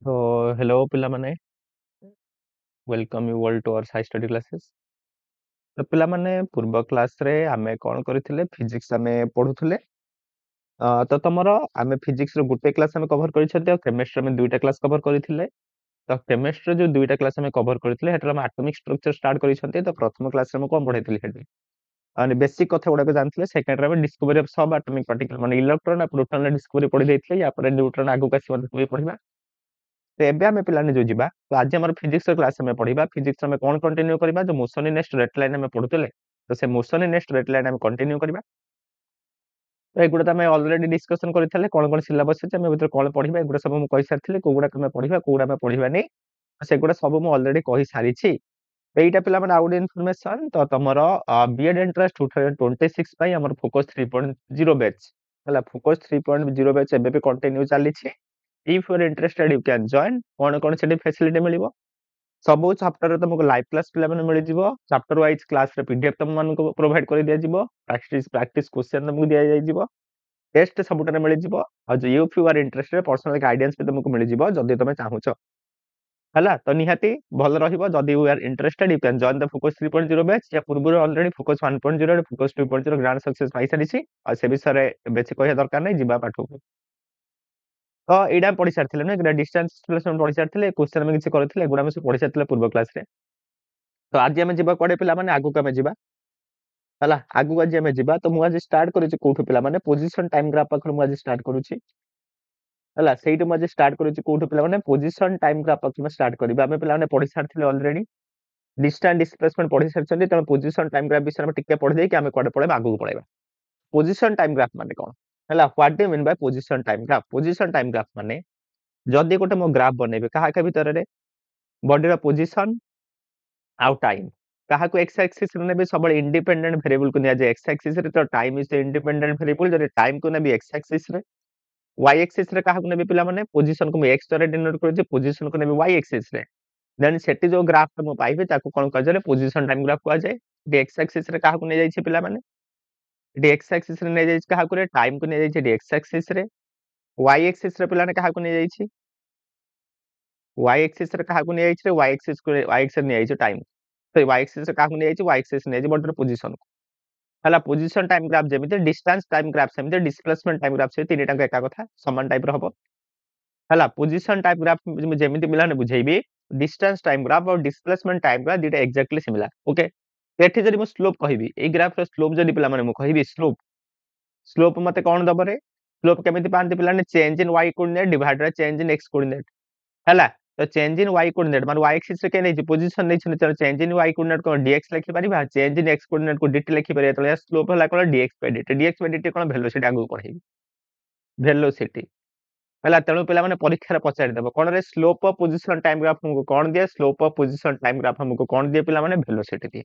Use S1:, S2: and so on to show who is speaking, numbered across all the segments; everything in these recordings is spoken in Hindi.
S1: तो हेलो पिलामाने welcome you all to our sci study classes. तो पिलामाने पूर्व क्लास रे आमे कोन करथिले फिजिक्स आमे पढुथुले। तो तमरो आमे फिजिक्स रो गुटे क्लास आमे कवर करिसते और केमिस्ट्री में दुईटा क्लास कवर करिथिले। तो केमिस्ट्री जो दुईटा क्लास आमे कवर करिथिले हेतरा आमे एटॉमिक स्ट्रक्चर स्टार्ट करिसते। तो प्रथम क्लास रे हम कोन पढैथिले हेतु आणि बेसिक कथा गुडा को जानथिले। सेकंड रे आमे डिस्कवरी ऑफ सब एटॉमिक पार्टिकल माने इलेक्ट्रॉन और प्रोटॉन रे डिस्कवरी पढि दैथिले। या पर न्यूट्रॉन आगु का सिमन पढिबा। तो एबे आमे पिलाने जो जिबा तो आज हमर फिजिक्स क्लास में पढिबा। फिजिक्स में कोन कंटिन्यू करबा जो motion in a straight line में पढुतले। तो से motion in a straight line हम कंटिन्यू करबा। तो एगुडा त हम ऑलरेडी डिस्कशन करथले कोन कोन सिलेबस छै हम भीतर कोन पढिबा एगुडा सब हम कहि सारथिले कोगुडा हम पढिबा कोगुडा हम पढिबा नै। सेगुडा सब हम ऑलरेडी कहि सारी छी। एइटा पिला माने आउट इन्फॉर्मेशन तो तमरो बीएड एंट्रेंस 2026 पई हमर फोकस 3.0 बैच हला फोकस 3.0 बैच एबे पे कंटिन्यू चली छी। If you are interested you can join. कोन कोन सेठी फैसिलिटी मिलिबो सब चैप्टर तुमको लाइव क्लास पिला माने मिल जिवो। चैप्टर वाइज क्लास रे पीडीएफ तुम मानको प्रोवाइड कर दिया जिवो। प्रैक्टिस क्वेश्चन तुमको दिया जाय जिवो। टेस्ट सबुटारे मिल जिवो। और जो if you are interested personal guidance पे तुमको मिल जिवो जदी तुम चाहूचो हला। तो निहाती भल रहिबो जदी you are interested you can join the focus 3.0 batch. या पूर्व ऑलरेडी फोकस 1.0 और फोकस 2.0 ग्रांड सक्सेस पाई सारिछि। आ से विषय रे बेसी कहया दरकार नै जिबा पाठो। तो एडा पढि सारथिले नै एगुडा डिस्टेंस प्लेसमेंट पढि सारथिले क्वेश्चन में किछि करथिले एगुडा हम सब पढि सारथिले पूर्व क्लास रे। तो आज हम जिबा कोडे पिला माने आगु कमे जिबा हला। आगु आज हम जिबा तो मु आज स्टार्ट करिछि कोठु पिला माने पोजीशन टाइम ग्राफ पखर मु आज स्टार्ट करूछि हला। सेइटु मु आज स्टार्ट करूछि कोठु पिला माने पोजीशन टाइम ग्राफ पखर में स्टार्ट करबा। हम पिला माने पढि सारथिले ऑलरेडी डिस्टेंस डिस्प्लेसमेंट पढि सारछन्ती। त पोजीशन टाइम ग्राफ विषय में टिके पढि देइ कि हम कोडे पढे आगु पढाइबा। पोजीशन टाइम ग्राफ माने कोन हला what do you mean by position time graph. Position time graph माने जदी गोटे मो ग्राफ बनेबे काहा के भीतर रे बॉडी रा पोजीशन आउ टाइम काहा को एक्स एक्सिस रे नेबे सब इंडिपेंडेंट वेरिएबल को निया जे एक्स एक्सिस रे तो time is the independent variable जरे टाइम को नेबे एक्स एक्सिस रे वाई एक्सिस रे काहा को नेबे पिला माने पोजीशन को मैं एक्स द्वारा डिनोट कर जे पोजीशन को नेबे वाई एक्सिस रे देन सेटी जो ग्राफ हम पाइबे ताको कोन कह जे पोजीशन टाइम ग्राफ को आ जाए। डी एक्स एक्सिस रे काहा को ने जाई छै पिला माने डी एक्स एक्सिस रे ने जाई छै काहा को रे टाइम को ने जाई छै डी एक्स एक्सिस रे। वाई एक्सिस रे पिला ने काहा को ने जाई छै वाई एक्सिस रे काहा को ने जाई छै वाई एक्सिस को वाई एक्सिस ने जाई छै टाइम। तो वाई एक्सिस से काहा को ने जाई छै वाई एक्सिस ने जाई छै बॉडी रो पोजीशन को हला। पोजीशन टाइम ग्राफ जेमिति डिस्टेंस टाइम ग्राफ सेमिति डिस्प्लेसमेंट टाइम ग्राफ से तीनटा को एका कथा समान टाइप रो हबो हला। पोजीशन टाइम ग्राफ जेमिति मिला ने बुझेइबी डिस्टेंस टाइम ग्राफ और डिस्प्लेसमेंट टाइम ग्राफ दिटा एक्जेक्टली सिमिलर ओके। एठी जदि मु स्लोप कहिबी ए ग्राफ रो स्लोप जदि पिला माने मु कहिबी स्लोप स्लोप मते कोन दबो रे स्लोप केमिति पांति पिला ने change in y coordinate divide by change in x coordinate हला। तो चेंज इन y कोऑर्डिनेट माने y एक्सिस रे के नै पोजीशन नै छै तो चेंज इन y कोऑर्डिनेट को dx लिखि परिबा चेंज इन x कोऑर्डिनेट को dt लिखि परिबा। तो स्लोप हला कोन dx by dt cone velocity आगु पढेबी वेलोसिटी हला। तेणु पिला माने परीक्षा रे पचारि देबो कोन रे slope of position time graph हमको कोन दिए slope of position time graph हमको कोन दिए पिला माने वेलोसिटी दिए।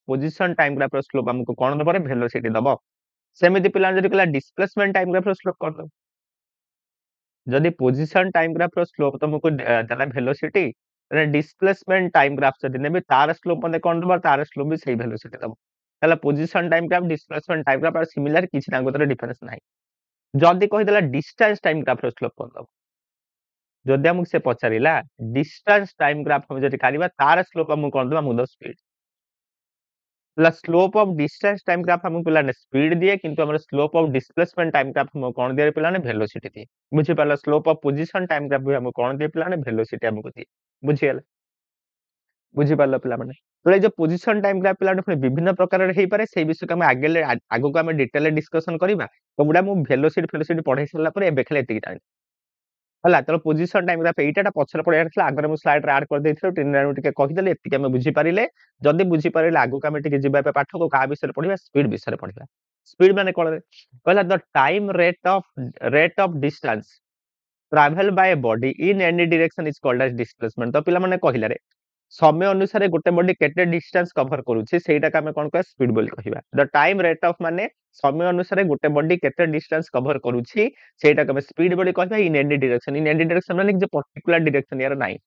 S1: पोजीशन टाइम ग्राफ रो स्लोप हमको कोन दबो रे वेलोसिटी दबो। सेमिति पिला जदि कहला डिस्प्लेसमेंट टाइम ग्राफ रो स्लोप कोन दबो जदि पोजीशन टाइम ग्राफ रो स्लोप तुमको देला वेलोसिटी रे डिस्प्लेसमेंट टाइम ग्राफ जदि नेबे तार स्लोप मते कोन दबो तार स्लोप भी सेही वेलोसिटी दबो हला। Position time graph displacement time graph similar किछि ना गोतरे डिफरेंस नाही। जदि कहि देला डिस्टेंस टाइम ग्राफ रो स्लोप कोन दबो जदि हमक से पचारिला डिस्टेंस टाइम ग्राफ हम जदि काढिबा तार स्लोप हम कोन दबा मुद स्पीड ला। Slope of distance time graph हम पिला ने स्पीड दिए किंतु हमर slope of displacement time graph हम कोन दिए पिला ने वेलोसिटी दिए बुझि पाला। Slope of position time graph भी हम कोन दिए पिला ने वेलोसिटी हमको दिए बुझि गेला बुझि पाला पिला माने। तो ए जो पोजीशन टाइम ग्राफ पिला ने पुनी विभिन्न प्रकार रे हेई पारे सेही विषय को हम आगु को हम डिटेल डिस्कशन करिबा। तो बुडा मु वेलोसिटी फेलोसिटी पढाई सला पर एबे खाली एतिकी जानि हला। तो पोजीशन टाइम ग्राफ एइटाटा पछरे पडे आथला आगरे मु स्लाइड रे ऐड कर देथिलो टिन रे टिके कहि देले एतिकी हम बुझि पारिले। जदि बुझि पारिले आगु को हम टिके जिबा पे पाठ को का विषय रे पढिबा स्पीड विषय रे पढिबा। स्पीड माने कोन रे कहला the time rate of distance travel by body in any direction is called as displacement. तो पिला माने कहिला रे समय अनुसार गोटे बॉडी केते डिस्टेंस कवर करूछि सेटा का हम कोन कहै स्पीड बोली कहिबा। द टाइम रेट ऑफ माने समय अनुसार गोटे बॉडी केते डिस्टेंस कवर करूछि सेटा का हम स्पीड बोली कहबा इन एनी डायरेक्शन। इन एनी डायरेक्शन माने जे पर्टिकुलर डायरेक्शन यार नाही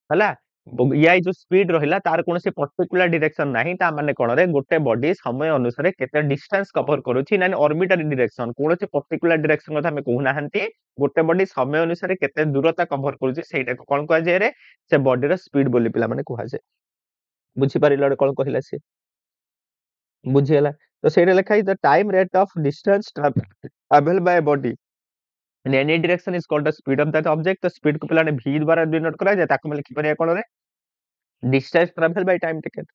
S1: हला। या जो स्पीड रहिला तार कोनोसी पर्टिकुलर डायरेक्शन नाही ता माने कोन रे गोटे बॉडी समय अनुसार केते डिस्टेंस कवर करूची ना ऑर्बिटरी डायरेक्शन कोनोसी पर्टिकुलर डायरेक्शन कथा हमें कहू नाहंती गोटे बॉडी समय अनुसार केते दूरता कवर करूची सेटा को कोन कहै जे रे से बॉडी रो स्पीड बोली पिला माने कहै जे बुझी परिलो कोन कहिला से बुझी हला तो सेटा लिखा the time rate of distance travel by body in any direction is called the speed of that object तो स्पीड को पिला ने v द्वारा डिनोट करा जाय ताको लिखि परिया कोन रे distance travel by time taken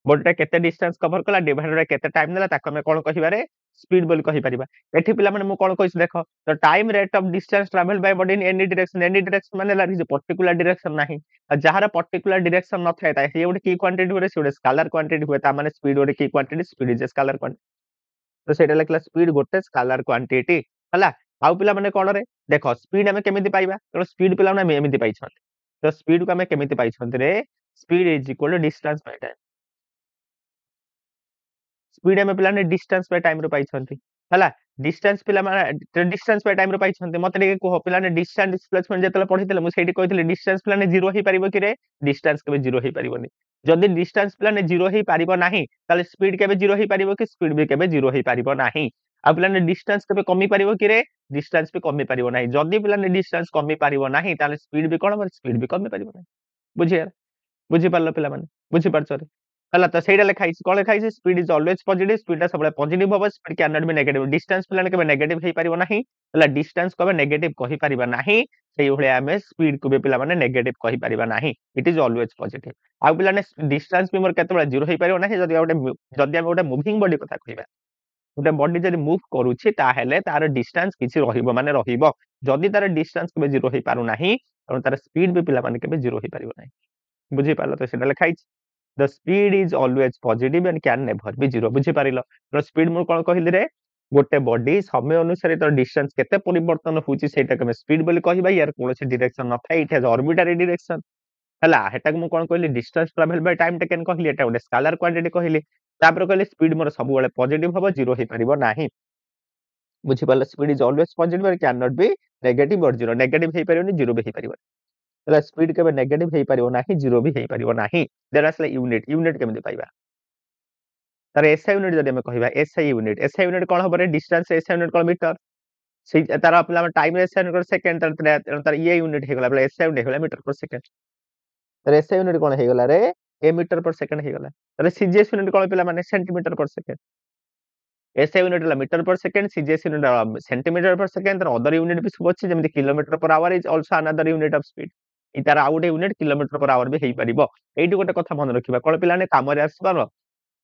S1: बॉडीटा केते डिस्टेंस कवर कला डिवाइडेड बाय केते टाइम देला ताको हम कोन कहिबा रे स्पीड बोली कहि परिबा एठी पिला माने मु कोन कहिस देखो the time rate of distance travel by body in any direction माने ला जे पर्टिकुलर डायरेक्शन नाही जहार पर्टिकुलर डायरेक्शन न थाय ता हे ओडे की क्वांटिटी होरे से ओडे स्केलर क्वांटिटी हुए ता माने स्पीड ओडे की quantity speed is scalar quantity तो सेटा लिखला स्पीड गोटे स्केलर क्वांटिटी हला आउ पिला माने कोन रे देखो स्पीड हमें केमिति पाइबा तो स्पीड पिला माने एमिति पाइछन तो स्पीड को हमें केमिति पाइछन रे speed is equal to distance by time speed हमें पिला ने डिस्टेंस बाय टाइम रो पाइछंती हला डिस्टेंस पिला माने डिस्टेंस बाय टाइम रो पाइछंती मते टिके को पिला ने डिस्टेंस डिस्प्लेसमेंट जेतले पढितले मु सेठी कहितले डिस्टेंस पिला ने 0 ही परिबो कि रे डिस्टेंस केबे 0 ही परिबोनी जदि डिस्टेंस पिला ने 0 ही परिबो नाही ताले स्पीड केबे 0 ही परिबो कि स्पीड भी केबे 0 ही परिबो नाही आ पिला ने डिस्टेंस केबे कमी परिबो कि रे डिस्टेंस भी कमी परिबो नाही जदि पिला ने डिस्टेंस कमी परिबो नाही ताले स्पीड भी कोन स्पीड भी कमी परिबो नाही बुझिया बुझी पारलो पिला माने बुझी पारछो रे हला त सेइडा लेखा हिस कोन लेखा हिस speed is always positive speed सबले पॉजिटिव होबो speed can not be negative distance पिला ने केबे नेगेटिव हेई परिबो नाही हला डिस्टेंस कबे नेगेटिव कहि परिबा नाही सेई भले हमें स्पीड को बे पिला माने नेगेटिव कहि परिबा नाही इट इज ऑलवेज पॉजिटिव आ पिला ने डिस्टेंस भी मोर केते बळे जीरो हेई परिबो नाही जदि हम गोटे मूविंग बॉडी कथा कहिबा गोटे बॉडी जदि मूव करूछि ताहेले तार डिस्टेंस किछि रहिबो माने रहिबो जदि तार डिस्टेंस केबे जीरो हेई पारु नाही त तार स्पीड भी पिला माने केबे जीरो हेई परिबो नाही बुझी पारलो तो सेटा लेखा हिस the speed is always positive and can never be zero बुझी पारिलो तो स्पीड मु कोन कहिली रे गोटे बॉडी समय अनुसार तो डिस्टेंस केते परिवर्तन होची सेटा के स्पीड बोली कहिबा यार कोनोसी डायरेक्शन न थाई इट हैज ऑर्बिटरी डायरेक्शन हला हेटा मु कोन कहली distance travel by time taken कहली एटा गोटे स्केलर क्वांटिटी कहली तापर कहली स्पीड मोर सब बेले पॉजिटिव होबो जीरो हे परिबो नाही बुझी पारलो speed is always positive and can not be negative or zero negative हे परिबोनी जीरो भी हे परिबो तला स्पीड केबे नेगेटिव हेई परिबो नाही जीरो भी हेई परिबो नाही देयर आसले यूनिट यूनिट केमि पाइबा तार एसआई यूनिट जदि हम कहिबा एसआई यूनिट कोन होबरे डिस्टेंस एसआई यूनिट कोन मीटर से तार अपना टाइम एसआई यूनिट सेकंड तार ये यूनिट हे गला बले एसआई यूनिट हे गला मीटर पर सेकंड तार एसआई यूनिट कोन हे गला रे ए मीटर पर सेकंड हे गला तार सीजीएस यूनिट कोन पिला माने centimetre per second SI unit ला metre per second CGS unit centimetre per second तार अदर यूनिट भी सब अछि जेमि kilometre per hour is also another unit of speed इतार आउ गोटे यूनिट किलोमीटर पर आवर भी हेई परिबो एइटी गोटे कथा मन रखिबा कोन पिला ने काम रे आसबार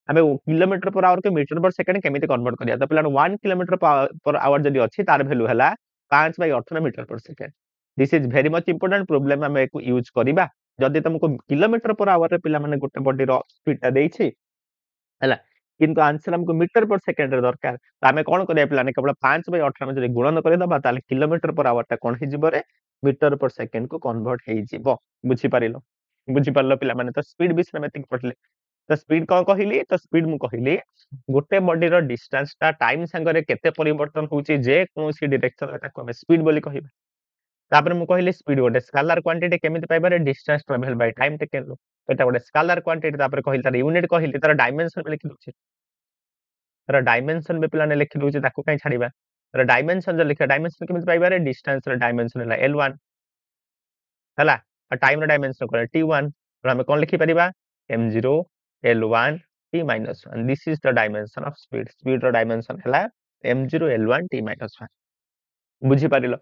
S1: हमें किलोमीटर पर आवर के मीटर पर सेकंड केमिति कन्वर्ट करिया त पिला 1 किलोमीटर पर आवर जदी अछि तार वैल्यू हला 5/18 metre per second this is very much important problem हमें को यूज करिबा जदी तुमको किलोमीटर पर आवर रे पिला माने गोटे बॉडी रो स्पीड ता देइछि हला किंतु आंसर हमको मीटर पर सेकंड रे दरकार त हमें कोन करिया पिला ने केवल 5/18 में जदी गुणन करि दबा ताले किलोमीटर पर आवर ता कोन हि जिवो रे मीटर पर सेकंड को कन्वर्ट हेई जिवो बुझी पारिलो बुझी पारलो पिला माने तो स्पीड विषय में पढले तो स्पीड कोन कहिली तो स्पीड मु कहिली गोटे बॉडी रो डिस्टेंस ता टाइम संगरे केते परिवर्तन होची जे कोनसी डायरेक्शन ताको हम स्पीड बोली कहिबा तापर मु कहिली स्पीड गोटे स्केलर क्वांटिटी केमिति पाइबा रे distance travel by time taken लो एटा गोटे स्केलर क्वांटिटी तापर कहिली तार यूनिट कहिली तार डायमेंशन में लिखि दोछि तार डायमेंशन में पिला ने लिखि दोछि ताको काई छाड़ीबा तार डायमेंशन जो लिखा डायमेंशन केमिति पाइबा रे डिस्टेंस रो डायमेंशन हला L1 हला आ टाइम रो डायमेंशन को T1 और हम कोन लिखि परिबा m0 L1 t minus 1 this is the dimension of speed speed रो डायमेंशन हला m0 L1 t minus 1 बुझी पारिलो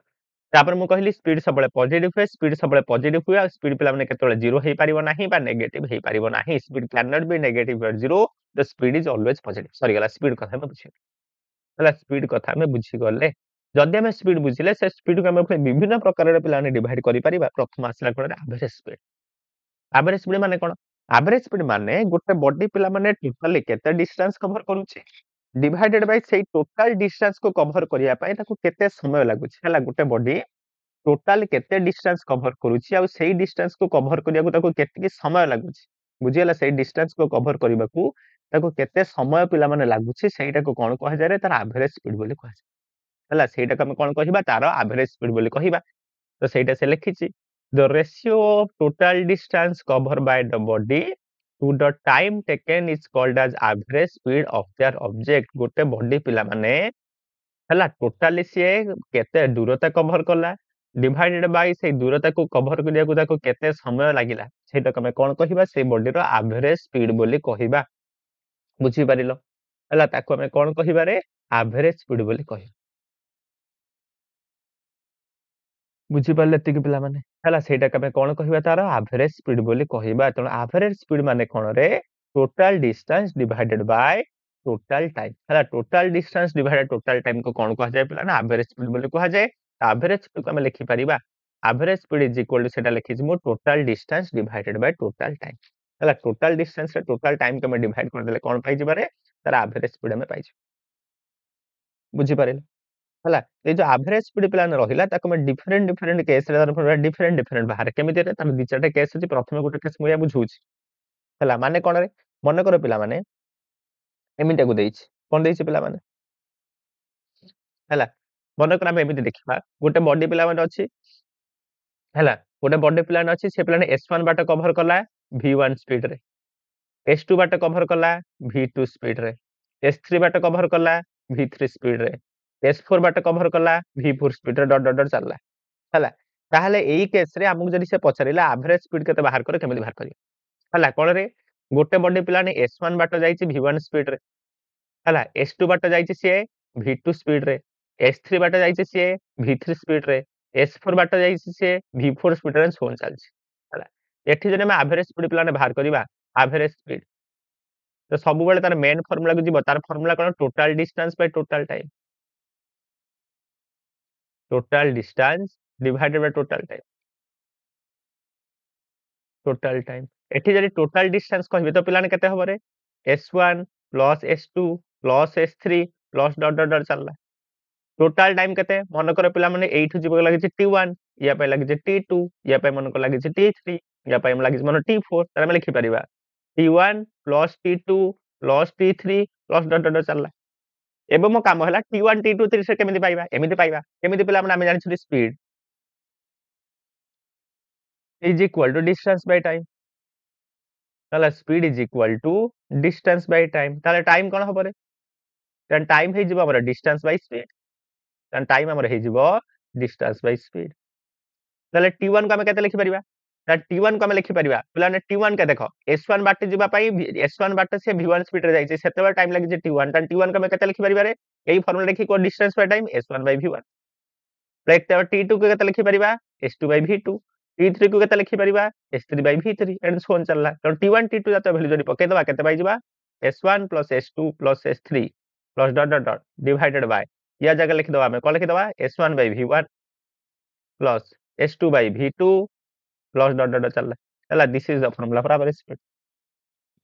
S1: तापर मु कहली स्पीड सबले पॉजिटिव है स्पीड सबले पॉजिटिव हुआ स्पीड पिला माने केतले जीरो हेई परिबो नाही बा नेगेटिव हेई परिबो नाही speed can not be negative or zero the speed is always positive sorry गला स्पीड कथा में बुझी हला स्पीड कथा में बुझी गले जदि हम स्पीड बुझिले से स्पीड को हम विभिन्न प्रकार रे पिला ने डिवाइड करि परिबा प्रथम आसला कोन एवरेज स्पीड माने कोन एवरेज स्पीड माने गोटे बॉडी पिला माने टोटली केते डिस्टेंस कवर करूची डिवाइडेड बाय सेई टोटल डिस्टेंस को कवर करिया पय ताको केते समय लागुची हला गोटे बॉडी टोटल केते डिस्टेंस कवर करूची आ सेई डिस्टेंस को कवर करिया को ताको केते समय लागुची बुझियला सेई डिस्टेंस को कवर करिबाकू ताको केते समय पिला माने लागुची सेइटा को कोन कह जाय रे तार एवरेज स्पीड बोली कह जाय हला सेइटा को हम कोन कहिबा तार एवरेज स्पीड बोली कहिबा तो सेइटा से लिखिची The ratio of total distance covered by the body to the time taken is called as average speed of their object. गोटे बॉडी पिला माने हला टोटाली सी केते दूरता कवर कला डिवाइडेड बाय से दूरता को कवर करिया को ताको केते समय लागिला सेटा कमे कोन कहिबा से बॉडी रो एवरेज स्पीड बोली कहिबा बुझी पारिलो हला ताको हमें कोन कहिबा रे एवरेज स्पीड बोली कहि बुझी पारले एतिक पिला माने हला सेटा कमे कोन कहिबा तार एवरेज स्पीड बोली कहिबा त एवरेज स्पीड माने कोन रे total distance divided by total time हला total distance divided total time को कोन कहा जाय पिला ना एवरेज स्पीड बोली कहा जाय एवरेज स्पीड को हमें लिखि परिबा average speed is equal to सेटा लिखि मु total distance divided by total time हला टोटल डिस्टेंस रे टोटल टाइम को मैं डिवाइड कर देले कोन पाइ जिबारे तार एवरेज स्पीड हमें पाइ बुझी पारिले हला ए जो एवरेज स्पीड प्लान रहिला ताको मैं डिफरेंट डिफरेंट केस रे डिफरेंट डिफरेंट बाहर केमिति रे तार दि चारटा केस अछि प्रथमे गोटे केस मुया बुझुछि हला माने कोन रे मन कर पिला माने एमिटा को देइछि कोन देइछि पिला माने हला मन कर हम एमिति देखिबा गोटे बॉडी पिला माने अछि हला गोटे बॉडी प्लान अछि से प्लान S1 बाट कवर कला V1 स्पीड रे S2 बाट कवर कला V2 स्पीड रे S3 बाट कवर कला V3 स्पीड रे S4 बाट कवर कला V4 स्पीड रे डॉट डॉट डॉट चलला हला ताहले एई केस रे हमकु जदि से पछरिला एवरेज स्पीड केते बाहर करे केमिति बाहर करियो हला कोन रे गोटे बॉडी प्लान S1 बाट जाईछि V1 स्पीड रे हला S2 बाट जाईछि से V2 स्पीड रे S3 बाट जाईछि से V3 स्पीड रे S4 बाट जाईछि से V4 स्पीड रे सोन चलछि हला एठी जने हम एवरेज स्पीड प्लान बाहर करबा एवरेज स्पीड तो सब बेले तार मेन फार्मूला को जीव तार formula cone total distance bye total time total distance divided by total time एठी जदि टोटल डिस्टेंस कहबे तो पिलाने केते हबो रे S1 plus S2 plus S3 plus dot dot dot चलला टोटल टाइम केते मन कर पिला माने एठु जीव लागि छै T1 या पे लागि छै T2 या पे मन को लागि छै T3 या पे हम लागि छै मन T4 तार हम लिखि परिबा T1 plus T2 plus T3 plus dot dot dot चलला एबे मो काम हला T1 T2 T3 से केमिति पाइबा केमिति पिला माने हम जानि छी speed is equal to distance by time ताला speed is equal to distance by time ताले टाइम कोन हबो रे तन टाइम हे जिवो हमर डिस्टेंस बाय स्पीड तन टाइम हमर हे जिवो डिस्टेंस बाय स्पीड ताले T1 को हम केते लिखि परिबा ता T1 को हम लिखि परिबा पिलाने T1 के देखो S1 बाटे जिबा पई S1 बाटे से V1 स्पीड रे जाई छै सेतेबे टाइम लागि छै T1 तन T1 को हम केते लिखि परिबा रे एई फार्मूला लिखि को distance by time S1 by V1 like ते T2 को केते लिखि परिबा S2 बाय V2 T3 को केते लिखि परिबा S3 by V3 and so on चलला तो T1 T2 जाते वैल्यू जदी पके दबा केते पाइ जिबा S1 S2 S3 dot dot dot divided by या जगह लिख दबा मैं को लिख दबा S1 by V1 S2 by V2 dot dot dot चलला चला this is the formula for average speed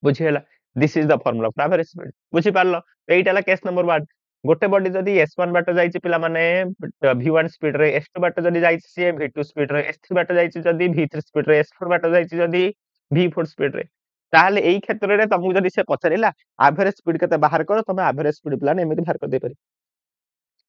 S1: बुझियला this is the formula for average speed बुझि पारलो एइटाला केस नंबर 1 गोटे बॉडी जदी S1 बाट जाईची पिला माने V1 स्पीड रे S2 बाट जदी जाईची से V2 स्पीड रे S3 बाट जाईची जदी V3 स्पीड रे S4 बाट जाईची जदी V4 स्पीड रे ताहले एई क्षेत्र रे तुमको जदी से पछरिला एवरेज स्पीड केते बाहर करो तमे एवरेज स्पीड प्लान एमिति बाहर कर दे पारि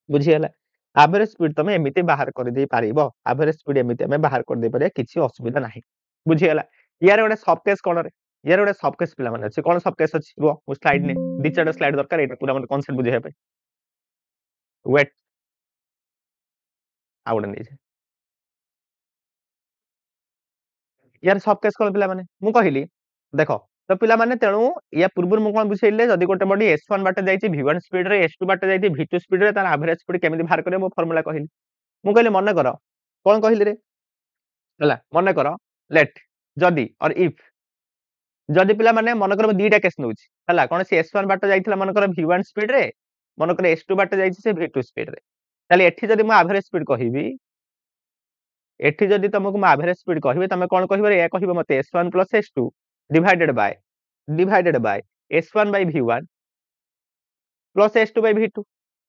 S1: बुझियला एवरेज स्पीड तमे एमिति बाहर कर दे पारिबो एवरेज स्पीड एमिति हमें बाहर कर दे पारिया किछि असुविधा नाही बुझियला यार गोटे सब केस कोन रे यार गोटे सब केस पिला माने अछि कोन सब केस अछि रुओ मु स्लाइड ने दि चारटा स्लाइड दरकार एटा पूरा मन कांसेप्ट बुझिया पे वेट आउट नहीं यार सब केस कोन पिला माने मु कहिली देखो तो पिला माने तेनु या पूर्व मु कोन बुझेइले जदी गोटे बॉडी S1 बाटे जाईची V1 स्पीड रे S2 बाटे जाईची V2 स्पीड रे तार एवरेज स्पीड केमिति बाहर करे मो फार्मूला कहिली मु कहले मन कर कोन कहिली रे हला मन कर लेट जदी और इफ जदी पिला माने मन कर दीटा केस नउची हला कोन से S1 बाटे जाईथिला मन कर V1 स्पीड रे मन कर S2 बाटे जाईची से V2 स्पीड रे ताले एठी जदी मु एवरेज स्पीड कहिबी एठी जदी तुमको म एवरेज स्पीड कहिबे तमे कोन कहिबे रे या कहिबे मते S1 S2 divided by S1 V1 S2 V2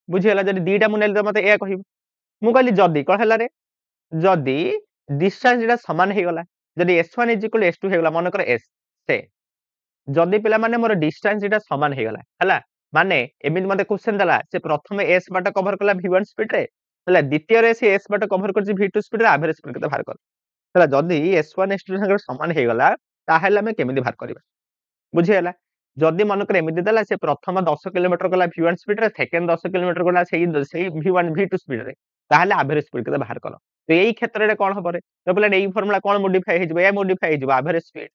S1: बुझियला जदी दीटा मु नेले मते ए कहिबे मु कहली जदी कोन हला रे जदी डिस्टेंस जेटा समान हे गला जदी S1 S2 हे गला मन कर S से जदी पिला माने मोर डिस्टेंस जेटा समान हे गला हला माने एमिति मते क्वेश्चन दला से प्रथमे S बाट कवर कला V1 स्पीड रे हला द्वितीय रे से S बाट कवर करछि V2 स्पीड रे एवरेज स्पीड केते बाहर कर ହେଲା ଯଦି S1 S2 ସାଙ୍ଗରେ ସମାନ ହେଇଗଲା ତାହେଲେ ଆମେ କେମିତି ବାହାର କରିବା ବୁଝିହେଲା ଯଦି ମନେକର ଏମିତି ଦେଲା ସେ ପ୍ରଥମ 10 କିଲୋମିଟର ଗଲା V1 ସ୍ପିଡ୍ ରେ ସେକେଣ୍ଡ 10 କିଲୋମିଟର ଗଲା ସେଇ V1 V2 ସ୍ପିଡ୍ ରେ ତାହେଲେ ଆଭରେଜ ସ୍ପିଡ୍ କେତେ ବାହାର କର ତ ଏଇ କ୍ଷେତ୍ରରେ କଣ ହବ ରେ ତ ପିଲା ଏଇ ଫର୍ମୁଲା କଣ ମଡିଫାଇ ହେଇଯିବ ଏ ମଡିଫାଇ ହେଇଯିବ average speed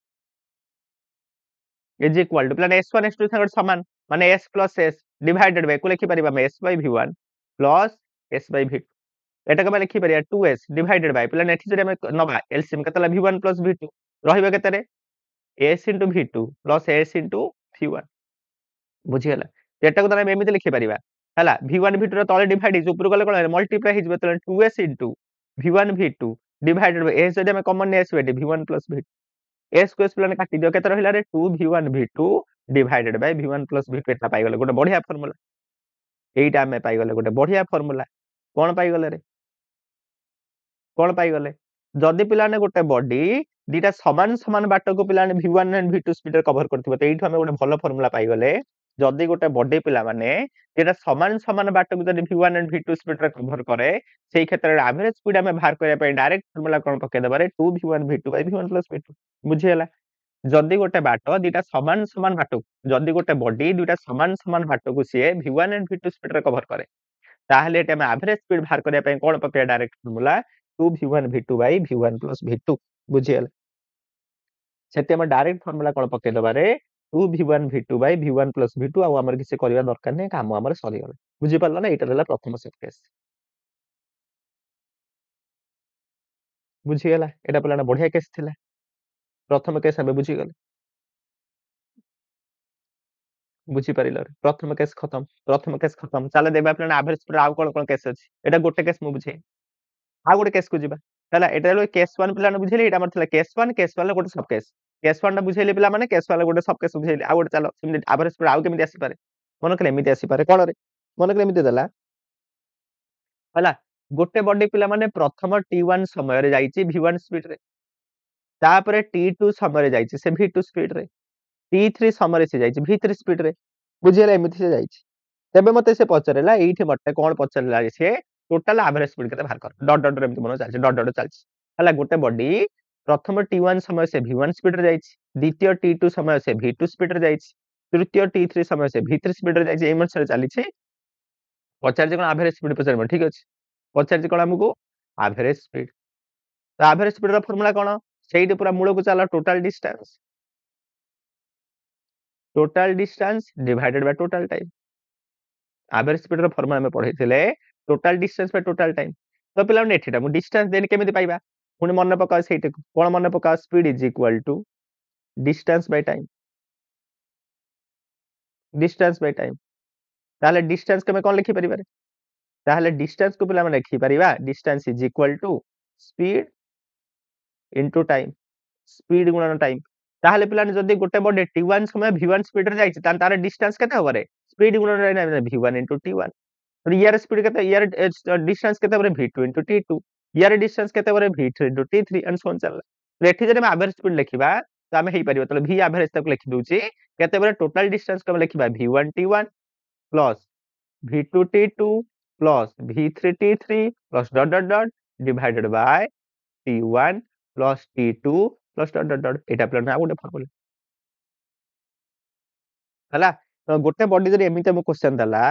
S1: is equal to plan S1 S2 संगत समान माने S plus S divided by को लिखि परिबा हम S by V1 plus S by V2 एटा के लिखि परिया 2S डिवाइडेड बाय प्लान एठी जदि हम नबा एलसीएम केतला V1 प्लस V2 रहिबा केते रे S into V2 plus S into V1 बुझी हला एटा को तने एमिति लिखि परिबा हला V1 V2 रो तळे डिवाइड हिज ऊपर गले कोन मल्टीप्लाई हिज तले 2S into V1 V2 divided bye S जदि हम कॉमन ने S V1 plus V2 S को S प्लान काटी दियो केते रहिला रे 2v1 v2 divided by v1 plus v2 एटा पाई गले गोटे बढ़िया फार्मूला एटा हमें पाई गले गोटे बढ़िया फार्मूला कोन पाई गले रे कोन पाई गले जदी पिलाने गोटे बॉडी दीटा समान समान बाट को पिलाने v1 एंड v2 स्पीड रे कवर करथिबो त एठु हमें गोटे भलो फार्मूला पाई गले जदी गोटे बॉडी पिला माने जेटा समान समान बाट को जदी v1 एंड v2 स्पीड रे कवर करे सेही क्षेत्र रे एवरेज स्पीड हमें बाहर करया पय डायरेक्ट फार्मूला कोन पके दबारे 2v1 v2 v1 plus v2 बुझियला जदी गोटे बाट दीटा समान समान बाट जदी गोटे बॉडी दुटा समान समान बाट को से v1 एंड v2 स्पीड रे कवर करे ताहले एटा हम एवरेज स्पीड बाहर करया पय कोन पके direct formula 2v1 v2 v1 plus v2 बुझियला सेते हम डायरेक्ट फार्मूला कोन पके दबारे 2v1 v2 v1 plus v2 आ हमर किसे करिया दरकार नै काम हमर सरी गले बुझि पारला ना एटा देला प्रथम सेट केस बुझियला एटा पलाना बढ़िया केस थिला प्रथम केस हमें बुझी गले बुझी पारिलो प्रथम केस खत्म चले देबा प्लान एवरेज स्पीड आउ कोन केस अछि एटा गोटे केस मु बुझे आ गोटे केस को जिबा हला एटा लो केस 1 प्लान बुझेली एटा हमर थला केस 1 लो गोटे सब केस केस 1 टा बुझेली पिला माने केस 1 गोटे सब केस बुझेली आ गोटे चलो सेमि एवरेज स्पीड आउ केमिति आसी पारे मन कले एमिति आसी पारे कोन रे मन कले एमिति देला हला गोटे बॉडी पिला माने प्रथम T1 समय रे जाईची V1 स्पीड रे तापरे T2 समय रे जाईची से V2 स्पीड रे T3 समय से जाईची V3 स्पीड रे बुझियला एमिति से जाईची तेबे मते से पचरेला एठी मते कोन पचरेला से टोटल एवरेज स्पीड केते बाहर कर डॉट डॉट एमिति मन चलची डॉट डॉट चलची हला गोटे बॉडी प्रथम T1 समय से V1 स्पीड रे जाईची द्वितीय T2 समय से V2 स्पीड रे जाईची तृतीय T3 समय से V3 स्पीड रे जाईची एमन से चलीची पचार कोन एवरेज स्पीड पचरम ठीक अछि पचार कोन हमकु एवरेज स्पीड तो एवरेज स्पीड रा फार्मूला कोन सेही पूरा मूल को चला total distance divided by total time average speed रा फार्मूला में पढै थिले total distance bye total time तो पिला ने एठिटा मु डिस्टेंस देन केमिति पाइबा पुनी मन पका सेही कोन मन पका speed is equal to distance by time ताले डिस्टेंस के में कोन लिखि परिबा रे ताले डिस्टेंस को पिला में लिखि परिबा distance is equal to speed into time speed गुणन टाइम ताहले पिला ने जदी गोटे बॉडी T1 समय V1 स्पीड रे जाईची तान तार डिस्टेंस केते होबरे स्पीड गुणन V1 T1 तो यार स्पीड केते यार डिस्टेंस केते होबरे V2 T2 यार डिस्टेंस केते होबरे V3 T3 and so on चल रेठी जदि हम एवरेज स्पीड लिखिबा तो हमें हेई परिबो तले V एवरेज तक लिखि दोची केते होबरे टोटल डिस्टेंस को लिखिबा V1 T1 plus V2 T2 plus V3 T3 plus dot dot dot divided bye T1 plus T2 plus dot dot dot एटा प्लस ना गोटे फार्मूला हला तो गोटे बॉडी जरी एमिते हम क्वेश्चन दला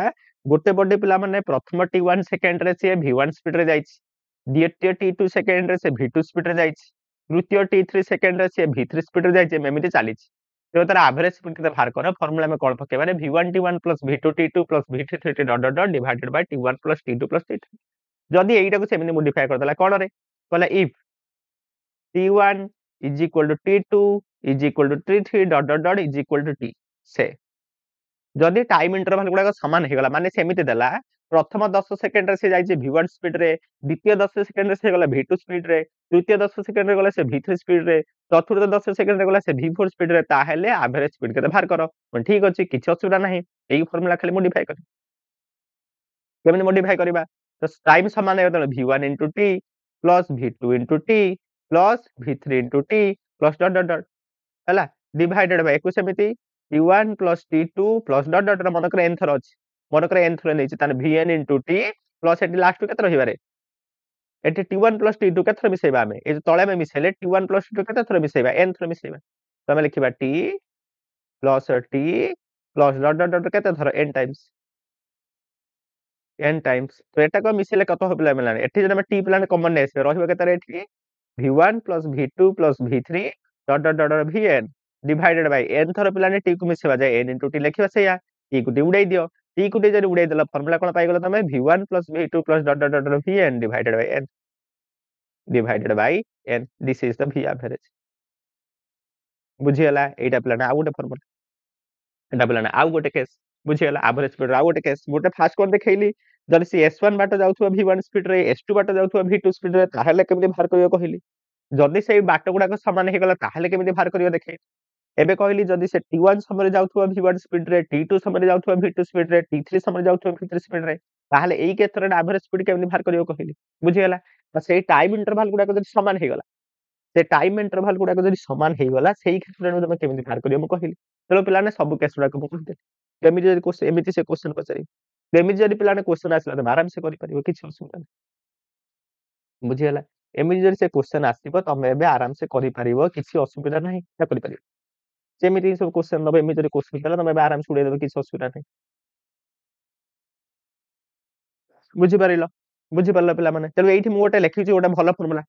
S1: गोटे बॉडी पिला माने प्रथम T1 सेकंड रे से V1 स्पीड रे जाईची द्वितीय T2 सेकंड रे से V2 स्पीड रे जाईची तृतीय T3 सेकंड रे से V3 स्पीड रे जाईची एमिते चालीची तो तार एवरेज स्पीड केते बाहर करो फार्मूला में कोन पके माने V1 T1 plus V2 T2 plus V3 T3 dot dot dot divided bye T1 plus T2 plus T3 जदी एइटा को सेमिति मॉडिफाई कर दला कोन रे कहला if T1 is equal to T2 is equal to T3 dot dot dot is equal to T से जदी टाइम इंटरवल गुडा समान हे गला माने सेमिति देला प्रथम 10 सेकंड रे से जाई V1 स्पीड रे द्वितीय 10 सेकंड रे से गला V2 स्पीड रे तृतीय 10 सेकंड रे गला से V3 स्पीड रे चतुर्थ 10 सेकंड रे गला से V4 स्पीड रे ताहेले एवरेज स्पीड केते बाहर करो ठीक अछि किछ असुविधा नाही एई फार्मूला खाली मॉडिफाई कर केमिति मॉडिफाई करबा तो टाइम समान हे त V1 T plus V2 T plus V3 T plus dot dot dot हला डिवाइडेड बाय एको सेमिति T1 plus T2 plus dot dot मन करे n थर अछि मन करे n थर नै छै ताने Vn T plus eighty last केते रहिबारे एटी t1 प्लस t2 के थर मिसेबा हमें ए तळे में मिसेले t1 प्लस t2 के थर मिसेबा n थर मिसेबा तो हमें लिखिबा t plus t plus dot dot dot केते थर n टाइम्स n टाइम्स तो एटा को मिसेले कत हो पिला मिलाने एठी जने t पिलाने कॉमन ने से रहिबो केते एठी v1 plus v2 plus v3 dot dot dot vn divided by n थर पिलाने t को मिसेबा जाय n t लिखिबा सेया t को उड़ाई दियो t को जने उड़ाई देला फार्मूला कोन पाई गेलो तमे v1 plus v2 plus dot dot dot vn divided by n divided by n this is the v average बुझियला Etah plan आ गोटे फॉर्मूला एटा प्लान आ गोटे केस बुझियला एवरेज स्पीड आ गोटे केस गोटे फास्ट कोन देखैली जब से s1 बाट जाउथुवा v1 स्पीड रे s2 बाट जाउथुवा v2 स्पीड रे ताहेले केमि बाहर करियो कहिली जदी सेही बाट गुडा को समान हे गला ताहेले केमि बाहर करियो देखै एबे कहली जदी से t1 समय जाउथुवा v1 स्पीड रे t2 समय जाउथुवा v2 स्पीड रे t3 समय जाउथुवा v3 स्पीड रे ताहेले एई केस रे एवरेज स्पीड केमि बाहर करियो कहिली बुझियला तो सेही टाइम इंटरवल गुडा को जदी समान हे गला से टाइम इंटरवल गुडा को जदी समान हे गला सेही क्षेत्र में तमे केमि बाहर करियो म कहिली चलो पिलाने सब केस गुडा को कहते केमि जदी क्वेश्चन एमिति से क्वेश्चन पचारि केमि जदी पिलाने क्वेश्चन आसला त आराम से करि परिबो किछ असुविधा नै बुझियला एमिति जदी से क्वेश्चन आसीबो तमे एबे आराम से करि परिबो किछ असुविधा नै या करि परिबो जेमिति सब क्वेश्चन दबे एमिति जदी क्वेश्चन देला तमे एबे आराम से उड़ाई देबो किछ असुविधा नै बुझि परिलो बुझि परलो पिला माने चलो एठी मु गोटे लेखि छि गोटे भलो फार्मूला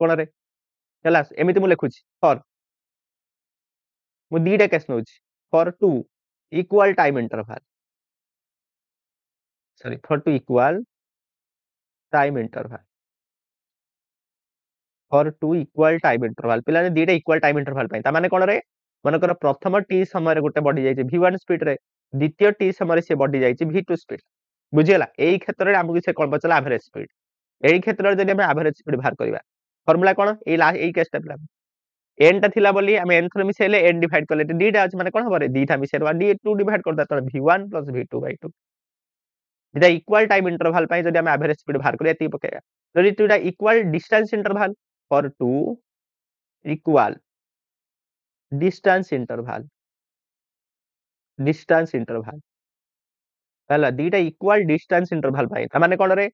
S1: कोन रे चला एमिति मु लेखु छि फॉर मु दीटा केस नउ छि for two equal time interval sorry for two equal time interval for two equal time interval पिलाने दीटा इक्वल टाइम इंटरवल पई ता माने कोन रे मनकर प्रथम t समय रे गोटे बढ़ी जाय छि v1 स्पीड रे द्वितीय t समय रे से बढ़ी जाय छि v2 स्पीड बुझियला एई क्षेत्र रे हमकु से कोन बचला एवरेज स्पीड एई क्षेत्र रे जदि हम एवरेज स्पीड बाहर करबा फार्मूला कोन एई केस टा पिला n टा थिला बोली हम n थर मिसेले n डिवाइड करले दीटा अछि माने कोन हबरे दीटा मिसेरवा d2 डिवाइड कर दा त v1 v2 बाय 2 जेटा इक्वल टाइम इंटरवल पई जदि हम एवरेज स्पीड बाहर करिया ती पकेया जदि टूटा equal distance interval for two equal distance interval हला दीटा इक्वल डिस्टेंस इंटरवल पई त माने कोन रे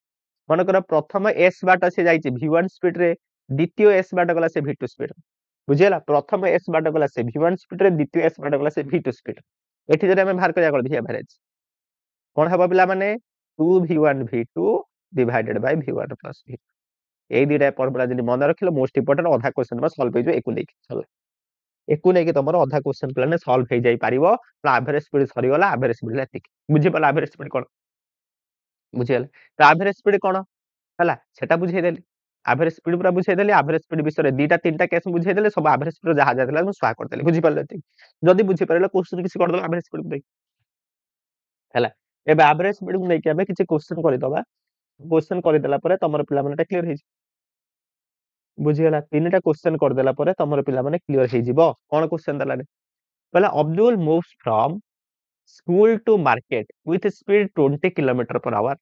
S1: मनकर प्रथम s बाट से जाई छि v1 स्पीड रे द्वितीय s बाट गला से v2 स्पीड बुझियला प्रथम s बाट गला से v1 स्पीड रे द्वितीय s बाट गला से v2 स्पीड एठी जदि हम बाहर करिया कर दी एवरेज कोन हबा पिला माने 2v1 v2 divided by v1 plus v एई दीटा फॉर्मूला जदि मन रखिलो मोस्ट इंपोर्टेंट आधा क्वेश्चन में सॉल्व हो जो एकु नै चला एकु नै कि तमरो आधा क्वेश्चन प्लान सॉल्व हो जाई परिबो एवरेज स्पीड सरी गला एवरेज स्पीड लेतिक बुझि पला एवरेज स्पीड कोन बुझियला तो एवरेज स्पीड कोन हला सेटा बुझाई देली एवरेज स्पीड पूरा बुझाई देली एवरेज स्पीड विषय रे दीटा तीनटा केस बुझाई देले सब एवरेज स्पीड जहा जातला हम स्वा कर देली बुझि परले ठीक जदी बुझि परले क्वेश्चन किसी कर दला एवरेज स्पीड देख हला एबे एवरेज स्पीड को नै कि हमें किसी क्वेश्चन करि दबा क्वेश्चन करि देला परे तमरो पिला माने क्लियर हे बुझिगला तीनटा क्वेश्चन कर देला परे तमरो पिला माने क्लियर हे जिवो कोन क्वेश्चन देला ने पहला Abdul moves from school to market with speed 20 kilometre per hour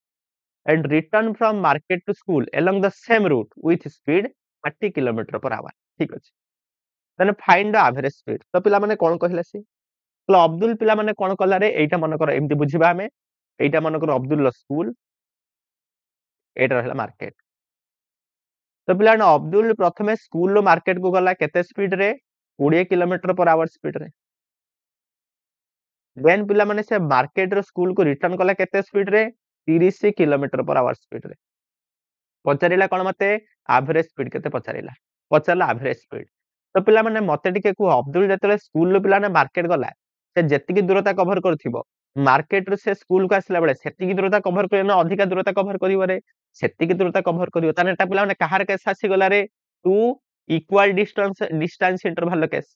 S1: and return from market to school along the same route with speed 30 kilometre per our ठीक अछि तने फाइंड द एवरेज स्पीड तो पिला माने कोन कहिला से तो अब्दुल पिला माने कोन कला रे एटा मन कर एमती बुझिबा हमें एटा मन कर अब्दुल लो स्कूल एटा रहला मार्केट तो पिला ने अब्दुल प्रथमे स्कूल लो मार्केट को गला केते स्पीड रे 20 किलोमीटर पर आवर स्पीड रे देन पिला माने से मार्केट रो स्कूल को रिटर्न कला केते स्पीड रे 30 किलोमीटर पर आवर स्पीड रे पचारिला कोन मते एवरेज स्पीड केते पचारला एवरेज स्पीड तो पिला माने मते टिके को अब्दुल जतले स्कूल लो पिला ने मार्केट गला से जति की दूरता कवर करथिबो मार्केट रो से स्कूल को आसला बेले सेति की दूरता कवर करे ना अधिका दूरता कवर करिवो रे सेति की दूरता कवर करिवो ताने एटा पिला माने कहार केस आसी गला रे two equal distance interval case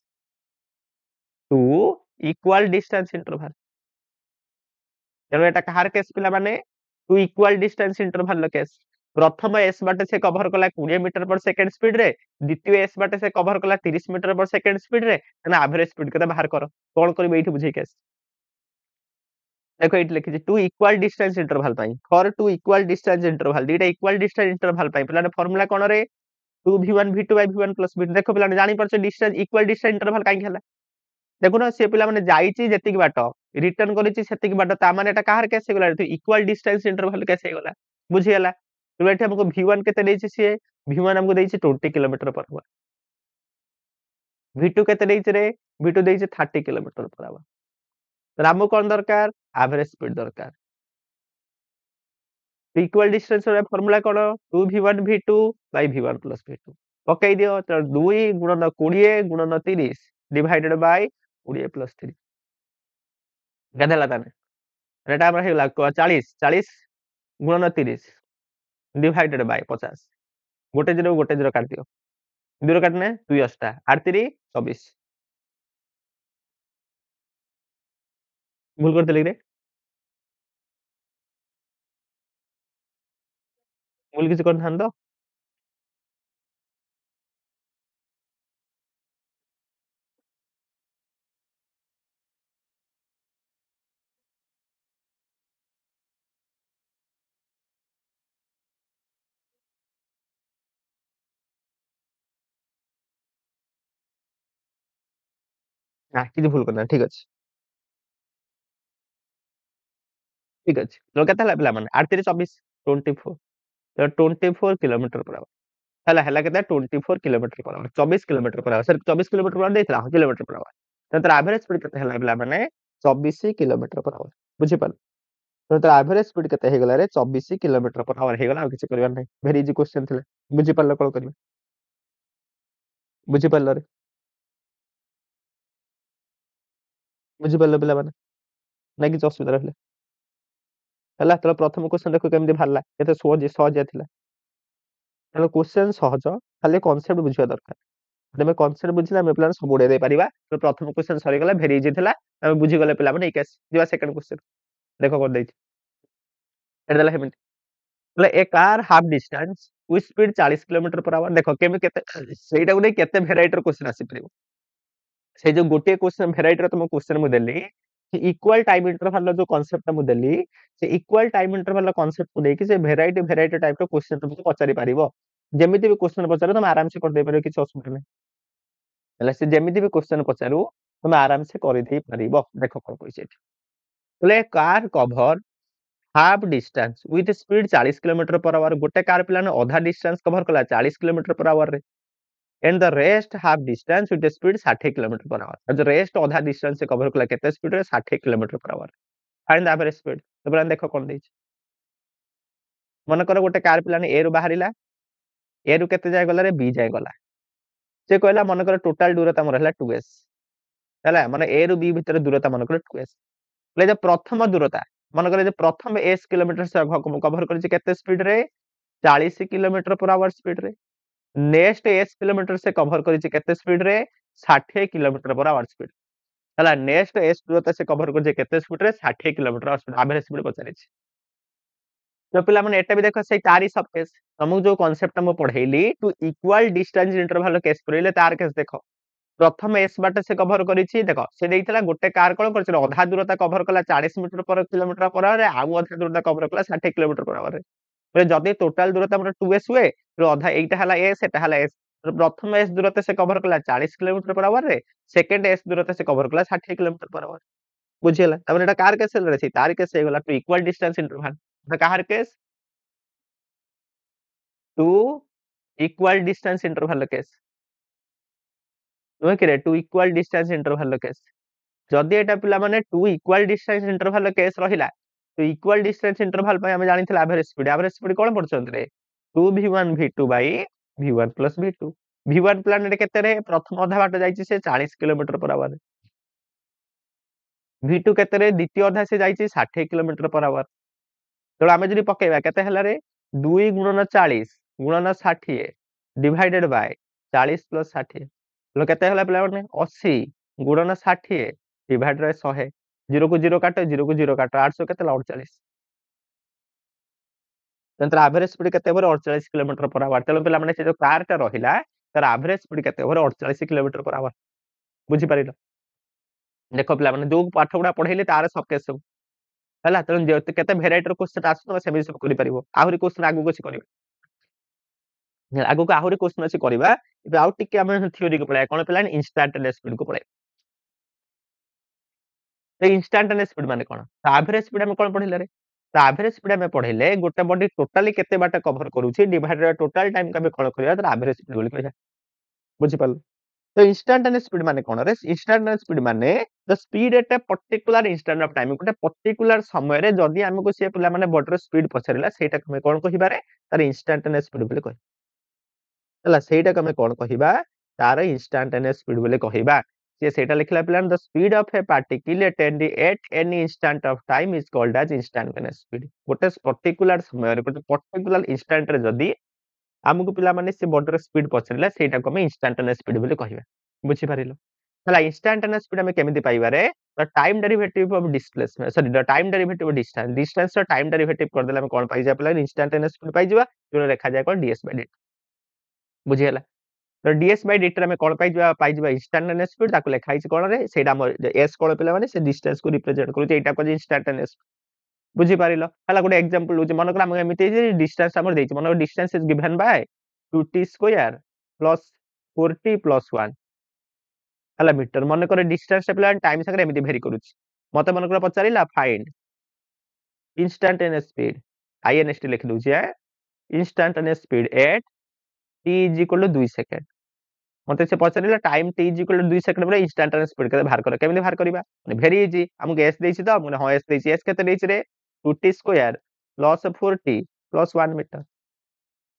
S1: two equal distance interval तेनो एटा कहार केस पिला माने two equal distance interval case प्रथम s बाटे से कवर कला 20 मीटर पर सेकंड स्पीड रे द्वितीय s बाटे से कवर कला 30 मीटर पर सेकंड स्पीड रे ना एवरेज स्पीड केते बाहर करो कोन करबे एठी बुझै केस देखो एठी लिखि टू इक्वल डिस्टेंस इंटरवल पई for two equal distance interval दीटा इक्वल डिस्टेंस इंटरवल पई पिला ने फार्मूला कोन रे 2v1 v2 v1 v2 देखो पिला ने जानि परछ डिस्टेंस इक्वल डिस्टेंस इंटरवल काई हला देखो ना से पिला माने जाईची जति की बाट रिटर्न करिची सेति की बाट ता माने एटा कहार केस गला इक्वल डिस्टेंस इंटरवल केस गला बुझियला तो एठी हमको v1 केते देछि से v1 हमको देछि 20 किलोमीटर पर आवर v2 केते देछि रे v2 देछि 30 किलोमीटर पर आवर तो हमको कोन दरकार एवरेज स्पीड दरकार इक्वल डिस्टेंस रे फार्मूला कोन 2v1 v2 v1 v2 पकई दियो तो 2 गुणन 20 गुणन 30 डिवाइडेड बाय 20 + 3 केदेला ताने एटा हमरा हेला 40 40 गुणन 30 डिवाइडेड बाय 50 गोटे जीरो काट दियो जीरो काटने 2 अष्टा 8 3 24 भूल करते रे भूल किसी कर थान तो ना किसी भूल करना ठीक अछि तो केते हला पिला माने 8 3 24 24 तो 24 किलोमीटर पर आवर हला हला केते 24 kilometre per our 24 kilometre per hour sir 24 kilometre पर देथला किलोमीटर पर आवर तो तर एवरेज स्पीड केते हला पिला माने 24 किलोमीटर पर आवर बुझि पाल तो तर एवरेज स्पीड केते हे गला रे 24 किलोमीटर पर आवर हे गला आ किछ करबा नै वेरी इजी क्वेश्चन थिले बुझि पाल कोन करबे बुझि पाल रे बुझि पाल पिला माने नै किछ असुविधा रहले हला तो प्रथम क्वेश्चन देखो केमति भारला केते सहज सहज थिला हेलो क्वेश्चन सहज खाली कांसेप्ट बुझिया दरकार तमे कांसेप्ट बुझिला हम प्लान सब उड़े दे परिबा तो प्रथम क्वेश्चन सरी गला भेरी इजी थिला हम बुझि गले पिला माने इकेस दिवा सेकंड क्वेश्चन देखो कर देछि एटा देला हेमिन बोले a car half distance with speed 40 kilometre per hour देखो केमे केते सेटा गुडे केते वेराइटी रो क्वेश्चन आसी परिबो से जो गोटे क्वेश्चन वेराइटी रो तुम क्वेश्चन मु देली इक्वल टाइम इंटरवल जो कांसेप्ट मु देली से इक्वल टाइम इंटरवल कांसेप्ट को देकी से वेराइटी वेराइटी टाइप रो क्वेश्चन तुमको पचारि परिबो जेमिति भी क्वेश्चन पचारो तुम आराम से कर दे परिबो किछ असुविधा नै हला से जेमिति भी क्वेश्चन पचारू तुम आराम से कर दे परिबो देखो कोन कहै छै बोले car cover half distance with speed 40 kilometre per our गोटे कार पिला ने आधा डिस्टेंस कवर कला 40 किलोमीटर पर आवर रे and the rest half distance with speed 60 kilometre per our जो रेस्ट आधा डिस्टेंस से कवर कला केते स्पीड रे 60 kilometre per our find the average speed तो पिला देखो कोन दैछ मन कर गोटे कार पिला ने ए रु बाहरिला ए रु केते जाय गला रे बी जाय गला से कहला मन कर टोटल दूरता मोर हला 2s हला माने ए रु बी भीतर दूरता मन कर 2s ले जे प्रथम दूरता मन कर जे प्रथम s किलोमीटर से कवर करि केते स्पीड रे 40 किलोमीटर पर आवर स्पीड रे नेक्स्ट s किलोमीटर से कवर करि केते स्पीड रे 60 किलोमीटर पर आवर स्पीड हला नेक्स्ट s दूरता से कवर करि केते स्पीड रे 60 kilometre hour speed average speed पचारि तो पिला माने एटा भी देखो से तारी सब केस हमहु जो कांसेप्ट हम पढेली two equal distance interval case करिले तार केस देखो प्रथम एस बाटे से कवर करिछि देखो से देइतला गोटे कार कोन करछ आधा दूरता कवर कला 40 मीटर पर किलोमीटर पर आवर आउ आधा दूरता कवर कला 60 किलोमीटर पर आवर रे जदी टोटल दूरता हमर 2s हुए तो आधा एटा हला s एटा हला s तो प्रथम s दूरता से कवर कला 40 किलोमीटर पर आवर रे सेकंड s दूरता से कवर कला 60 kilometre per our बुझियला तबन Etah car case रे तार केस हे गला टू इक्वल डिस्टेंस इंटरवल तो कार case two equal distance interval case नुहे कि two equal distance interval case जदि एटा पिला माने two equal distance interval case रहिला तो इक्वल डिस्टेंस इंटरवल पे हम जानिथिला एवरेज स्पीड कोन पड़छन रे 2v1 v2 v1 v2 v1 planet केते रे प्रथम अधा बाट जाईची से 40 किलोमीटर पर आवर v2 केते रे द्वितीय अधा से जाईची 60 किलोमीटर पर आवर तो आमे जदी पकेबा केते हला रे 2 गुणन 40 गुणन 60 डिवाइडेड बाय 40 + 60 लो केते हला पिला माने 80 गुणन 60 डिवाइड बाय 100 0 को 0 काटो 0 को 0 काटो 800 केते 48 तंत्र एवरेज स्पीड केते ओवर 48 किलोमीटर पर आवर तलो पिला माने से जो कार टा रहिला तार एवरेज स्पीड केते ओवर 48 किलोमीटर पर आवर बुझी पारिलो देखो पिला माने जो पाठ गुडा पढेले तार सब केस सब हला तन जे केते भेराइटी रो क्वेश्चन आसु सेमि सब करि परिबो आहुरी क्वेश्चन आगु को करिबो आगु को आहुरी क्वेश्चन अछि करबा एबे आउ टिके हम थ्योरी को पळाय कोन पिला इंस्टेंटेनियस स्पीड को पळाय तो इंस्टेंटेनियस स्पीड माने कोन एवरेज स्पीड हम कोन पढिले रे तो एवरेज स्पीड आम पढ़े गोटे बॉडी टोटाली केते बाट कवर करूची डिवाइडेड टोटल टाइम को कौन करिया तो एवरेज स्पीड बोली कहया बुझी पाल तो इंस्टांटेनियस स्पीड माने कोन रे इंस्टांटेनियस स्पीड माने the speed at a particular instant of time गोटे पर्टिकुलर समय रे जदी हमको से पिला माने बॉडी स्पीड पछरिला सेटा हम कोन कहिबारे तार इंस्टांटेनियस स्पीड बोली कहि हला सेटा हम कोन कहिबा तार इंस्टांटेनियस स्पीड बोली कहिबा से सेटा लिखला पिला the speed of a particle at any instant of time is called as instantaneous speed गोटे पर्टिकुलर समय रे गोटे पर्टिकुलर इंस्टेंट रे जदी आमको पिला माने से बॉडी स्पीड पछरिला सेटा को हम इंस्टांटेनियस स्पीड बोली कहिबा बुझी पारिलो हला इंस्टांटेनियस स्पीड हम केमिति पाइबा रे the time derivative of displacement sorry the time derivative of distance distance रो टाइम डेरिवेटिव कर देला हम कोन पाइ जा पिला इंस्टांटेनियस स्पीड पाइ जिबा जो रेखा जाय कोन ds बाय dt बुझी हला तो ds बाय dt रे हम कोन पाइ जिबा इंस्टांटेनियस स्पीड ताको लेखा हिच कोन रे सेटा हम s कोन पिला माने से डिस्टेंस को रिप्रेजेंट करू एटा को इंस्टांटेनियस बुझी पारिलो हला गोटे एग्जांपल लुची मन करा हम एमिति डिस्टेंस हमर देछि मन distance is given by 2t square plus 4t plus 1 हला मीटर मन करे डिस्टेंस पिला टाइम संगे एमिति भेरी करूची मते मन करे पचारिला फाइंड इंस्टेंटेनियस स्पीड inst लिख दूची है instantaneous speed at t is equal to 2 second मते से पचारिला time t is equal to 2 second पर इंस्टेंटेनियस स्पीड केते बाहर करे केमिति बाहर करबा माने भेरी इजी हमको s देछि त माने हां s देछि s केते देछि रे 2t square plus 4t plus 1 metre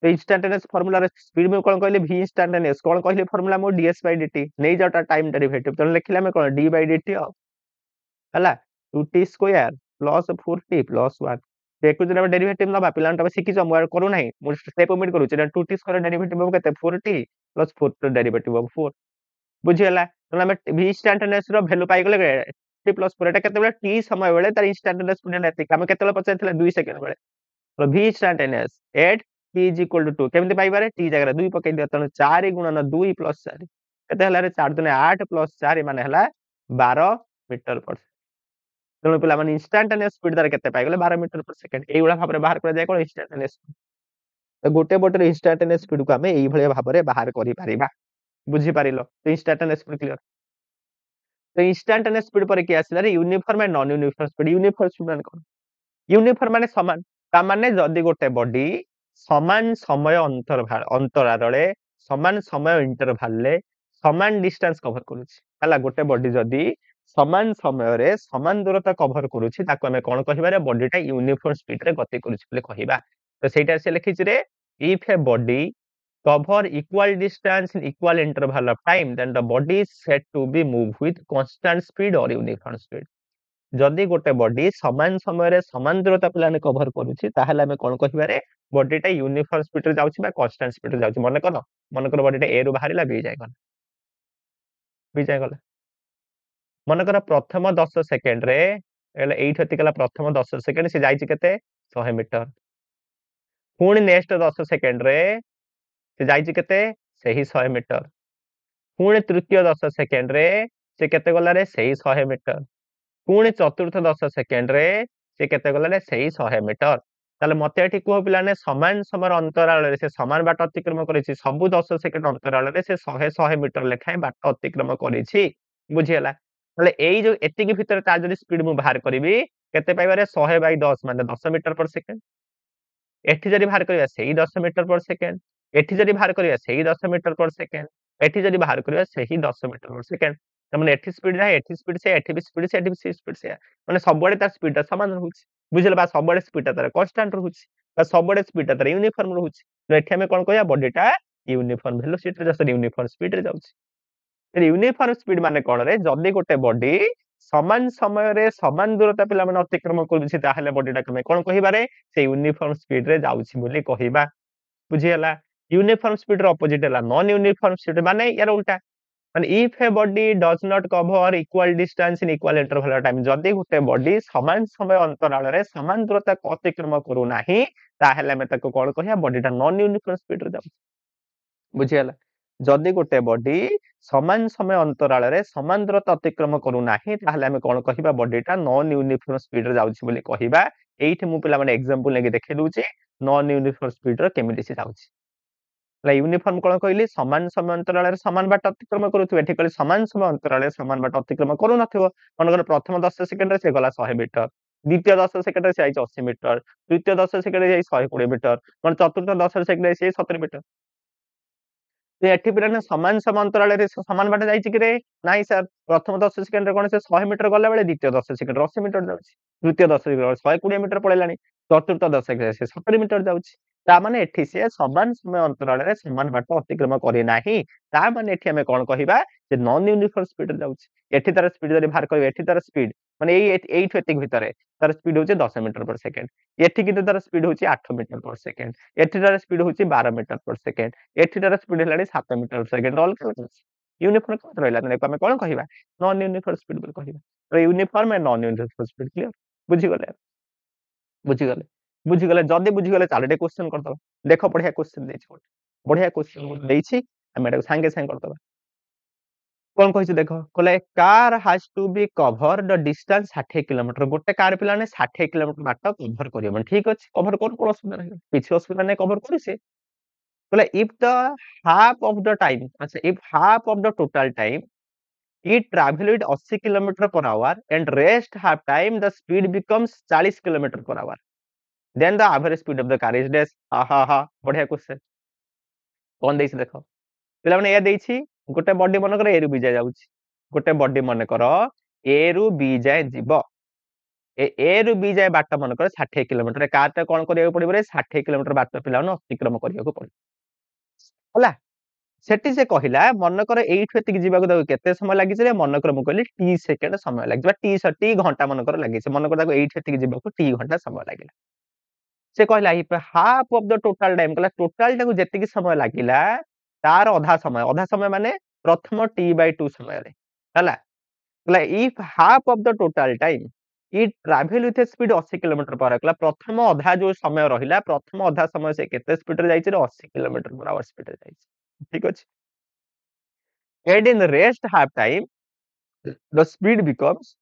S1: तो इंस्टेंटेनियस फार्मूला रे स्पीड में कोन कहले v इंस्टेंटेनियस कोन कहले फार्मूला मो ds बाय dt नै जाटा टाइम डेरिवेटिव तो लिखिला में कोन d बाय dt हला 2t square plus 4t plus 1 देखु जरा डेरिवेटिव नबा पिलान तबे सिखि छ मोर करू नाही मो स्टेप ओमिट करू छ 2t स्क्वायर डेरिवेटिव हो केते 4t प्लस 4 डेरिवेटिव हो 4 बुझी हला तो हम v इंस्टेंटेनियस रो वैल्यू पाई गेले t प्लस 4 एटा केते बेले t समय बेले तार इंस्टेंटेनियस स्पीड नेति हम केते बेले पचाइ थिले 2 सेकंड बेले तो v instantaneous at t is equal to 2 केमिति पाई बारे t जगह 2 पकई दियो तनो 4 गुणन 2 प्लस 4 केते हला रे 4 दुने 8 प्लस 4 माने हला 12 मीटर पर तेणु पिला माने इंस्टेंटेनियस स्पीड दर केते पाई गेले 12 मीटर पर सेकंड एई गुला भाबरे बाहर कर जाय कोन इंस्टेंटेनियस तो गोटे बटर इंस्टेंटेनियस स्पीड को हमें एई भले भाबरे बाहर करि परिबा बुझी पारिलो तो इंस्टेंटेनियस स्पीड क्लियर तो इंस्टेंटेनियस स्पीड पर के आसिला रे uniform and non uniform speed uniform speed माने कोन यूनिफॉर्म माने समान ता माने जदी गोटे बॉडी समान समय अंतराल रे समान समय इंटरवल ले समान डिस्टेंस कवर करूची हला गोटे बॉडी जदी समान समय रे समान दूरता कवर करूची ताको हमें कोन कहिबा रे बॉडीटा यूनिफॉर्म स्पीड रे गति करूची बोले कहिबा तो सेटा से लिखिछि रे if a body cover equal distance in equal interval of time then the body is said to be move with constant speed or uniform speed जदि गोटे बॉडी समान समय रे समान दूरता पिलाने कवर करूची ताहले हमें कोन कहिबारे बॉडीटा यूनिफॉर्म स्पीड रे जाउची बा कांस्टेंट स्पीड रे जाउची मन कर बॉडीटा ए रु बाहरिला बी जाय गला मन कर प्रथम 10 सेकंड रे एले एठी हतिकला प्रथम 10 सेकंड से जाईची केते 100 मीटर पुणी नेक्स्ट 10 सेकंड रे से जाईची केते सही 100 मीटर पुणी तृतीय 10 सेकंड रे से केते गला रे सही 100 मीटर पुणी चतुर्थ 10 सेकंड रे से केते गला रे सही 100 मीटर ताले मते एठी को पिलाने समान समय अंतराल रे से समान बाट अतिक्रम करिछि सबु 10 सेकंड अंतराल रे से 100 मीटर लेखाय बाट अतिक्रम करिछि बुझियला ताले एई जो एति के भीतर ता जदी स्पीड मु बाहर करबी केते पाइबारे 100 बाय 10 माने 10 मीटर पर सेकंड एठी जदी बाहर करिया सेही 10 मीटर पर सेकंड एठी जदी बाहर करिया सेही 10 मीटर पर सेकंड एठी जदी बाहर करिया सेही 10 मीटर पर सेकंड त माने एठी स्पीड है एठी स्पीड से एठी भी स्पीड से एठी भी स्पीड से माने सबबडे तार स्पीड समान रहउछि बुझिल बा सबबडे स्पीड तार कांस्टेंट रहउछि बा सबबडे स्पीड तार यूनिफॉर्म रहउछि तो एठी हमें कोन कहया बॉडीटा यूनिफॉर्म वेलोसिटी रे जस्ट यूनिफॉर्म स्पीड रे जाउछि त यूनिफॉर्म स्पीड माने कोन रे जदी गोटे बॉडी समान समय रे समान दूरता पिला माने अतिक्रम करूछि ताहले बॉडीटा हमें कोन कहिबारे से यूनिफॉर्म स्पीड रे जाउछि बोली कहिबा बुझियला यूनिफॉर्म स्पीड रो अपोजिट हला नॉन यूनिफॉर्म स्पीड माने यार उल्टा माने if a body does not cover equal distance in equal interval of time जदी गुटे बॉडी समान समय अंतराल रे समान दूरता को अतिक्रम करू नाही ताहले हमें ताको कोन कहया बॉडीटा नॉन यूनिफॉर्म स्पीड रे जाउ बुझियला जदी गुटे बॉडी समान समय अंतराल रे समान दूरता अतिक्रम करू नाही ताहले हमें कोन कहिबा बॉडीटा नॉन यूनिफॉर्म स्पीड रे जाउछि बोली कहिबा एठी मु पिला माने एग्जांपल लेके देखै दूची नॉन यूनिफॉर्म स्पीड रे केमिति से जाउछि यूनिफॉर्म कोन कहली समान समय अंतराल रे समान बाट अतिक्रम करूथि एठी कहली समान समय अंतराल रे समान बाट अतिक्रम करू नथिबो मनकर प्रथम 10 सेकंड रे से गला 100 मीटर द्वितीय 10 सेकेंड से 80 मीटर, तृतीय 10 सेकेंड 120 मीटर, ମାନେ ଚତୁର୍ଥ 10 ସେକେंଡ 70 ମିଟର। ଏଠି ପିଲାମାନେ ସମାନ ସମ ଅନ୍ତରାଳରେ ସମାନ ବାଟ ଯାଇଛି କି ରେ? ନାଇଁ ସାର୍, ପ୍ରଥମ 10 ସେକେଣ୍ଡରେ କଣ ସେ 100 ମିଟର ଗଲା ବେଳେ ଦ୍ୱିତୀୟ 10 ସେକେଣ୍ଡରେ 80 ମିଟର ଯାଉଛି, ତୃତୀୟ 10 ସେକେଣ୍ଡରେ 120 ମିଟର ପଳେଇଲାଣି, ଚତୁର୍ଥ 10 ସେକେଣ୍ଡରେ ସେ 70 ମିଟର ଯାଉଛି। ତାମାନେ ଏଠି ସେ ସମାନ ସମୟ ଅନ୍ତରାଳରେ ସମାନ ବାଟ ଅତିକ୍ରମ କରି ନାହିଁ। ତାମାନେ ଏଠି ଆମେ କଣ କହିବା ଯେ ନନ୍ ୟୁନିଫର୍ମ ସ୍ପିଡରେ ଯାଉଛି। ଏଠି ତାର ସ୍ପିଡ ଯଦି ବାହାର କରିବେ, ଏଠି ତାର ସ୍ପିଡ ମାନେ ଏଇଠୁ ଏତିକି ଭିତରେ ତାର ସ୍ପିଡ ହଉଛି 10 ମିଟର ପର ସେକେଣ୍ଡ, ଏଠି କିନ୍ତୁ ତାର ସ୍ପିଡ ହଉଛି 8 ମିଟର ପର ସେକେଣ୍ଡ, ଏଠି ତାର ସ୍ପିଡ ହଉଛି 12 ମିଟର ପର ସେକେଣ୍ଡ, ଏଠି ତାର ସ୍ପିଡ ହେଲାଣି 7 ମିଟର ପର ସେକେଣ୍ଡ। ଅଲଗା ଅଲଗା ଅଛି। ୟୁନିଫର୍ମ କଣ ରହିଲା, ଆମେ କଣ କହିବା ନନ୍ ୟୁନିଫର୍ମ ସ୍ପିଡ ବୋଲି କହିବା। Uniform and non uniform speed clear? ବୁଝିଗଲେ? ବୁଝିଗଲେ? ବୁଝିଗଲେ? ଯଦି ବୁଝିଗଲେ ତାହେଲେ ଟିକେ କ୍ୱେଶ୍ଚନ କରିଦବା। ଦେଖ ବଢିଆ କ୍ୱେଶ୍ଚନ ଦେଇଛି, ଗୋଟେ ବଢିଆ କ୍ୱେଶ୍ଚନ ଦେଇଛି, ଆମେ ଏଟାକୁ ସାଙ୍ଗେ ସାଙ୍ଗେ କରିଦବା। କଣ କହିଛି ଦେଖ, କହିଲେ car has to be cover the distance 60 kilometre. ଗୋଟେ କାର ପିଲାମାନେ 60 କିଲୋମିଟର ବାଟ କଭର କରିବ, ଠିକ ଅଛି, କଭର କରୁ, କୋଣ ଅସୁବିଧା ନାହିଁ, କିଛି ଅସୁବିଧା ନାହିଁ, କଭର କରୁ ସେ। କହିଲେ if the half of the time, अच्छा if half of the total time it traveled 80 kilometer per hour and rest half time the speed becomes 40 kilometer per hour, then the average speed of the car is dash। हा हा हा, बढ़िया क्वेश्चन। कौन ଦେଇଛି ଦେଖ ପିଲାମାନେ, ଏୟା ଦେଇଛି ଗୋଟେ ବଡି ମନେକର ଏ ରୁ ବି ଯାଏ ଯାଉଛି, ଗୋଟେ ବଡି ମନେକର ଏ ରୁ ବି ଯାଏ ଯିବ, ଏ ରୁ ବି ଯାଏ ବାଟ ମନେକର 60 କିଲୋମିଟର, କାର ଟା କଣ କରିବାକୁ ପଡିବ ରେ 60 କିଲୋମିଟର ବାଟ ପିଲାମାନେ ଅତିକ୍ରମ କରିବାକୁ ପଡିବ ହେଲା। ସେଠି ସେ କହିଲା ମନେକର ଏଇଠୁ ଏତିକି ଯିବାକୁ ତାକୁ କେତେ ସମୟ ଲାଗିଛି ରେ, ମନେକର ମୁଁ କହିଲି ଟି ସେକେଣ୍ଡ ସମୟ ଲାଗିଛି, ବା ଟି ଘଣ୍ଟା ମନେକର ଲାଗିଛି, ମନେକର ତାକୁ ଏଇଠୁ ଏତିକି ଯିବାକୁ ଟି ଘଣ୍ଟା ସମୟ ଲାଗିଲା। ସେ କହିଲା half of the total time, କହିଲା ଟୋଟାଲ ଟାକୁ ଯେତିକି ସମୟ ଲାଗିଲା ତାର ଅଧା ସମୟ ମାନେ ପ୍ରଥମ ଟି ବାଇ 2 ସମୟରେ ହେଲା। କହିଲା if half of the total time it travel with a speed 80 kilometre per କହିଲା ପ୍ରଥମ ଅଧା ଯୋଉ ସମୟ ରହିଲା, ପ୍ରଥମ ଅଧା ସମୟ ସେ କେତେ ସ୍ପିଡରେ ଯାଇଛି ରେ, 80 କିଲୋମିଟର पर आवर ସ୍ପିଡରେ ଯାଇଛି, ଠିକ ଅଛି। and in the rest half time the speed becomes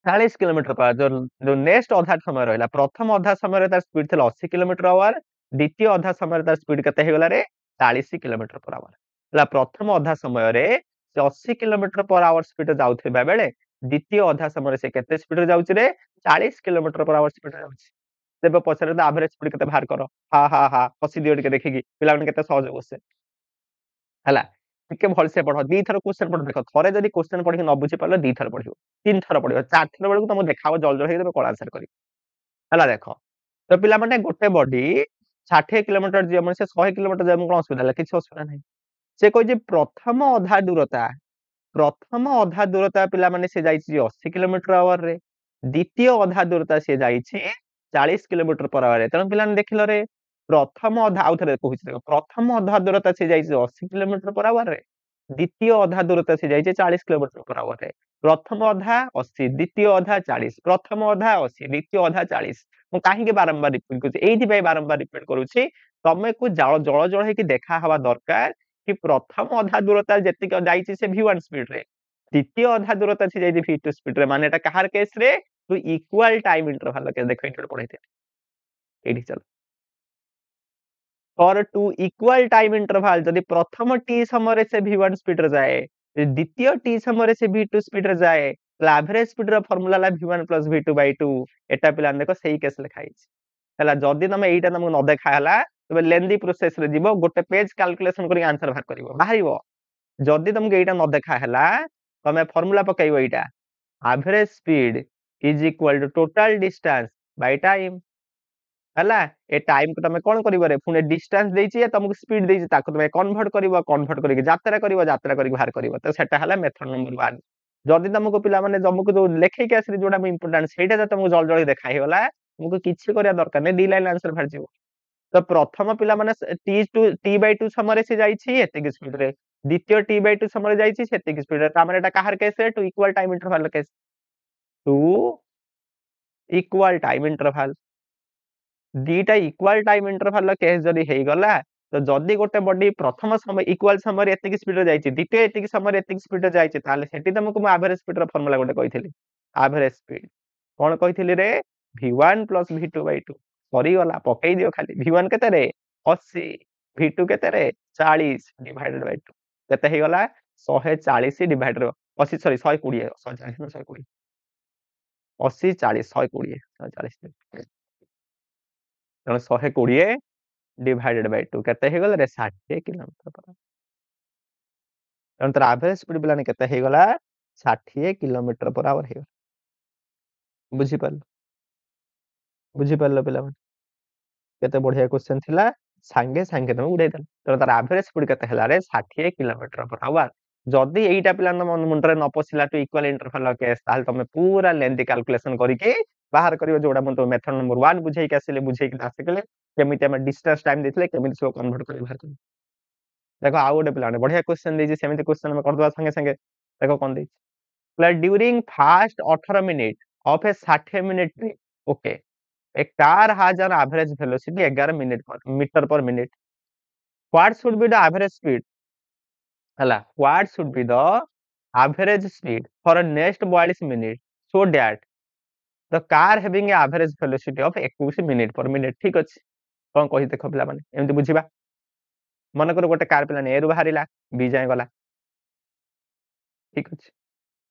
S1: 40 kilometre per our. जो नेक्स्ट अधा समय रहिला, प्रथम अधा समय तार स्पीड थिला 80 किलोमीटर आवर, द्वितीय अधा समय तार स्पीड केते हे गला रे 40 किलोमीटर पर आवर। हला प्रथम अधा समय रे से 80 किलोमीटर पर आवर स्पीड जाउथिबा बेले द्वितीय अधा समय से केते स्पीड जाउछि रे 40 किलोमीटर पर आवर स्पीड जाउछि। तेबे पछरे तो एवरेज स्पीड केते बाहर करो। हा हा हा, हसी दियो टिके देखिकी पिला मन केते सहज क्वेश्चन हला। ଟିକେ ଭଲସେ ପଢ, ଦି ଥର କ୍ୱେଶ୍ଚନ ପଢ, ଦେଖ ଥରେ ଯଦି କ୍ୱେଶ୍ଚନ ପଢିକି ନ ବୁଝି ପାରିଲ ଦି ଥର ପଢିବ, ତିନି ଥର ପଢିବ, ଚାରି ଥର ବେଳକୁ ତମକୁ ଦେଖାବ ଜଳ ଜଳ ହେଇକି ତମେ କଣ ଆନ୍ସର କରିବ ହେଲା। ଦେଖ ତ ପିଲାମାନେ ଗୋଟେ ବଡି 60 କିଲୋମିଟର ଯିବ ମାନେ ସେ 100 କିଲୋମିଟର ଯିବ, କଣ ଅସୁବିଧା ହେଲା, କିଛି ଅସୁବିଧା ନାହିଁ। ସେ କହିଛି ପ୍ରଥମ ଅଧା ଦୂରତା ପିଲାମାନେ ସେ ଯାଇଛି 80 କିଲୋମିଟର ଆୱାରରେ, ଦ୍ୱିତୀୟ ଅଧା ଦୂରତା ସେ ଯାଇଛି 40 କିଲୋମିଟର पर आवर। ତେଣୁ ପିଲାମାନେ ଦେଖିଲ ରେ ପ୍ରଥମ ଅଧା, ଆଉ ଥରେ କହୁଛି ଦେଖ, ପ୍ରଥମ ଅଧା ଦୂରତା ସେ ଯାଇଛି 80 କିଲୋମିଟର पर आवर, ଦ୍ୱିତୀୟ ଅଧା ଦୂରତା ସେ ଯାଇଛି 40 କିଲୋମିଟର पर आवर। ପ୍ରଥମ ଅଧା 80, ଦ୍ୱିତୀୟ ଅଧା 40, ପ୍ରଥମ ଅଧା 80, ଦ୍ୱିତୀୟ ଅଧା 40। ମୁଁ କାହିଁକି ବାରମ୍ବାର ରିପିଟ କରୁଛି, ଏଇଥିପାଇଁ ବାରମ୍ବାର ରିପିଟ କରୁଛି, ତମକୁ ଜଳ ଜଳ ହେଇକି ଦେଖା ହବା ଦରକାର कि प्रथम अधा दूरता जेतिक जाइछि से v1 स्पीड रे, द्वितीय अधा दूरता से जाइछि v2 स्पीड रे, माने एटा कहार केस रे तो इक्वल टाइम इंटरवल के देखो इनटर पढैते एठी चल for two equal time interval जदि प्रथम t समय रे से v1 स्पीड रे जाए, द्वितीय t समय रे से v2 स्पीड रे जाए, एवरेज स्पीड रो फार्मूला ला v1 + v2/2। एटा पिलान देखो सही केस लिखा हिच हला। जदि तमे एइटा तमको न देखा हला तबे लेंदी प्रोसेस रे जीवो, गोटे पेज कैलकुलेशन करी आंसर बाहर करिवो, बाहरिवो। जदि तुमको एइटा न देखा हला तमे फार्मूला पकाइबो, एइटा average speed is equal to total distance by time हला। ए टाइम को तमे कोन करिवो रे, पुने डिस्टेंस देइछि या तुमको स्पीड देइछि, ताको तमे कन्वर्ट करिवो, कन्वर्ट करिके यात्रा करिवो, यात्रा करिके बाहर करिवो। तो सेटा हला मेथड नंबर 1। जदि तुमको पिला माने तुमको जो लेखै के आसि जोडा इंपोर्टेंट सेटा जे तुमको जल्दी जल्दी देखाइ होला, तुमको किछि करिया दरकार नै, दी लाइन आंसर बाहर जिवो। तो प्रथम पिला माने t/2 समय से जाइछि एतिक स्पीड रे, द्वितीय t/2 समय जाइछि सेतिक स्पीड रे, ता माने एटा काहर केस रे two equal time interval case, two equal time interval दीटा इक्वल टाइम इंटरवल केस जदी हेई गला, तो जदी गोटे बॉडी प्रथम समय इक्वल समय रे एतिक स्पीड रे जाइछि, द्वितीय एतिक समय रे एतिक स्पीड रे जाइछि, ताले सेठी तुमको म एवरेज स्पीड रो फार्मूला गोटे कहिथिली। एवरेज स्पीड कोन कहिथिली रे v1 + v2/2 सरी गला, पकई दियो खाली। v1 केते रे 80, v2 केते रे 40 डिवाइडेड बाय 2 केते हे गला 140 डिवाइडेड 80 सॉरी 120 140 120 80 40 120 140 ତେଣୁ 120 डिवाइडेड बाय 2 केते हे गला रे 60 किलोमीटर पर आवर तेणु तर एवरेज स्पीड पिलाने केते हे गला 60 किलोमीटर पर आवर हे बुझी पारलो पिला केते बढ़िया क्वेश्चन थिला सांगे सांगे तुम उड़ाई दल तो तार एवरेज स्पीड केते हला रे 60 किलोमीटर पर आवर जदी एईटा पिला मुंडरे न पसिला टू इक्वल इंटरवल केस ताल तमे पूरा लेंथी कैलकुलेशन करिके बाहर करियो जोडा मन तो मेथड नंबर 1 बुझाई के आसिले बुझाई के आसिले केमिति हम डिस्टेंस टाइम देथिले केमिति सो कन्वर्ट करि बाहर करि देखो आ गोटे पिला बढ़िया क्वेश्चन देजी सेमिति क्वेश्चन हम कर दवा संगे संगे देखो कोन देजी during first 18 minute of a 60 minute trip okay A car has an average velocity 11 meter per minute. What should be the average speed? Hala, what should be the average speed for a next 42 minutes so that the car having a average velocity of 21 minute per minute ठीक अछि कोन कहि देखो पिला माने एमति बुझिबा मन कर गोटे कार पिला ने ए रु बाहरिला बी जाय गला ठीक अछि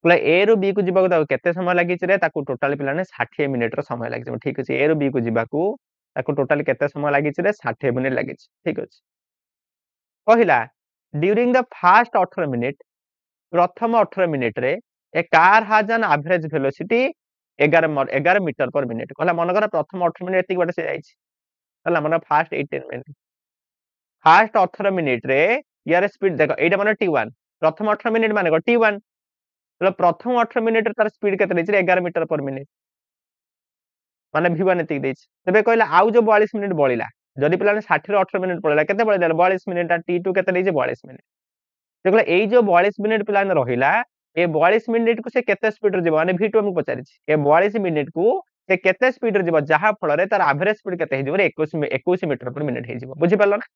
S1: बोले ए रु बी को जीवा को केते समय लागि रे ताकू टोटल पिला ने 60 मिनिट रो समय लागि ठीक अछि ए रु बी को जीवा को ताकू टोटल केते समय लागि रे 60 मिनिट लागि ठीक अछि पहिला ड्यूरिंग द फर्स्ट 18 मिनिट प्रथम 18 मिनिट रे a car has an average velocity 11 metre per minute कहला मन कर प्रथम 18 मिनिट एतिक बाटे से जाइ छी कहला मन फर्स्ट 18 मिनिट फर्स्ट 18 मिनिट रे यार स्पीड देखो एटा मन t1 प्रथम 18 मिनिट माने को t1 तो प्रथम 18 मिनिट तार स्पीड केते दैछि 11 मीटर पर मिनिट माने v1 एतिक दैछि तबे कहला आउ जो 42 मिनिट बळिला जदि पिला ने 60 रे 18 मिनिट पळिला केते बळिला 42 मिनिट t2 केते दैछि 42 मिनिट देखला एई जो 42 मिनिट पिला ने रहिला ए 42 मिनिट को से केते स्पीड रे जीव माने v2 हम पचारिछि ए 42 मिनिट को से केते स्पीड रे जीव जहा फल रे तार एवरेज स्पीड केते हे जीव रे 21 मीटर पर मिनिट हे जीव बुझि पारलो ना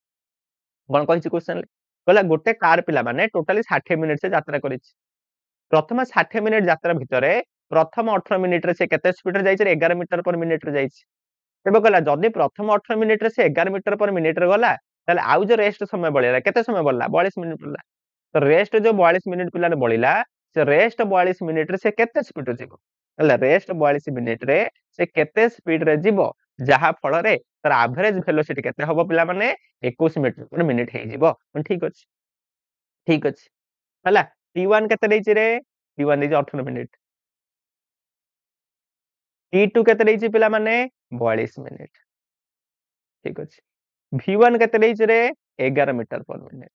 S1: कोन कहिछि क्वेश्चन कहला गोटे कार पिला माने टोटली 60 मिनिट से यात्रा करिछि प्रथम 60 मिनिट यात्रा भितरे प्रथम 18 मिनिट रे से केते स्पीड रे जाइछ 11 मीटर पर मिनिट रे जाइछ एबे कहला जदी प्रथम 18 मिनिट रे से 11 मीटर पर मिनिट रे गला ताले आउ जो रेस्ट समय बळिला केते समय बळला 42 मिनिट बळला तो रेस्ट जो 42 मिनिट पिला ने बळिला से रेस्ट 42 मिनिट रे से केते स्पीड रे जीवो हला रेस्ट 42 मिनिट रे से केते स्पीड रे जीवो जहा फल रे तार एवरेज वेलोसिटी केते होबो पिला माने 21 मीटर पर मिनिट हे जीवो ठीक अछि हला t1 केते दैछि रे t1 दैछि 18 मिनिट t2 केते दैछि पिला माने 42 मिनिट ठीक अछि v1 केते दैछि रे 11 मीटर पर मिनिट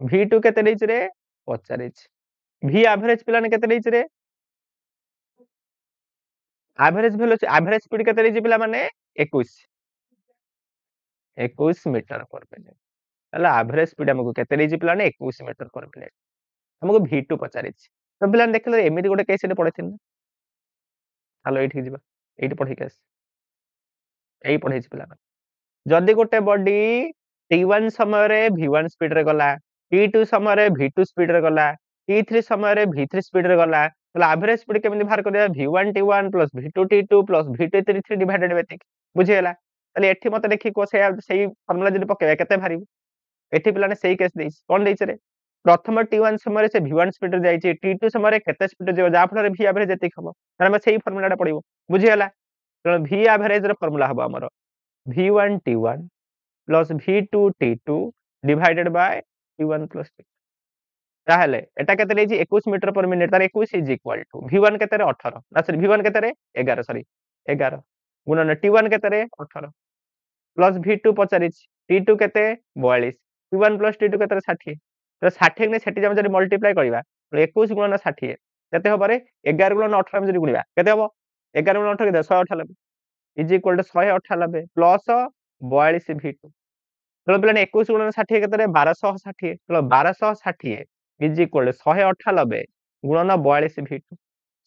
S1: v2 केते दैछि रे 45 v एवरेज पिला ने केते दैछि रे एवरेज वेलोसिटी एवरेज स्पीड केते दैछि पिला माने 21 मीटर पर मिनिट हला एवरेज स्पीड हमको केते दैछि पिला ने 21 मीटर पर मिनिट हमको v2 पचारिछि तो पिला देखले एमिति गोटे केस एटे पढैथिन हालो एठी जिबा एठी पढै केस एई पढैछि पिला जदी गोटे बॉडी t1 समय रे v1 स्पीड रे गला t2 समय रे v2 स्पीड रे गला t3 समय रे v3 स्पीड रे गला तो एवरेज स्पीड केमिति बाहर करिया v1 t1 v2 t2 v2 t3 divided by t बुझि गेला ताले एठी मते देखि को सेही फार्मूला जदी पकेबा केते भारिबो एठी पिलाने सेही केस देइछ कोन देइछ रे प्रथम t1 समय रे से v1 स्पीड रे जाइछि t2 समय रे केते स्पीड रे जेबो जा फल रे v एवरेज जेति खबो तारे हम सेही फार्मूलाटा पढिबो बुझि गेला तो v एवरेज रो फार्मूला हबो हमर v1 t1 v2 t2 divided by t1 t ताहले एटा केते लेछि 21 मीटर पर मिनिट तार 21 इज इक्वल टू v1 केते रे 18 ना सॉरी v1 केते रे 11 सॉरी 11 गुणन t1 केते रे 18 प्लस v2 पचारिछ t2 केते 42 t1 प्लस t2 केते रे 60 तो 60 ने सेठी जम जदी मल्टीप्लाई करिबा तो 21 गुणन 60 केते होबो रे 11 गुणन 18 जदी गुणिबा केते होबो 11 गुणन 18 केते 198 is equal to 198 plus 42 v2 तो पिलाने 21 गुणन 60 केते रे 1260 तो 1260 इज इक्वल टू 198 गुणन 42 v2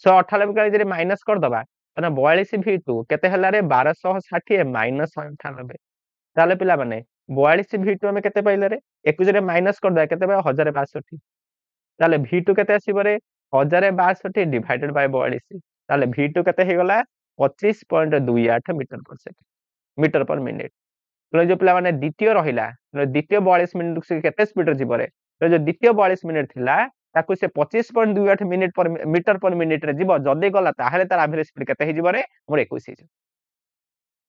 S1: 198 का जदी माइनस कर दबा तने 42 v2 केते हला रे 1260 माइनस 198 ताले पिला माने 42 v2 हमें केते पाइले रे 21 रे माइनस कर दबा केते बा 1062 ताले v2 केते आसीबो रे 1062 डिवाइडेड बाय 42 ताले v2 केते हे गला 25.28 मीटर पर मिनिट तो जो पिला माने द्वितीय रहिला द्वितीय 42 मिनिट से केते स्पीड रे जीव रे तो जो द्वितीय 42 मिनिट थिला ताकू से 25.28 मिनिट पर मीटर पर मिनिट रे जीव जदी गला ताहाले तार एवरेज स्पीड केते हे जीव रे मोर 21 हे जीव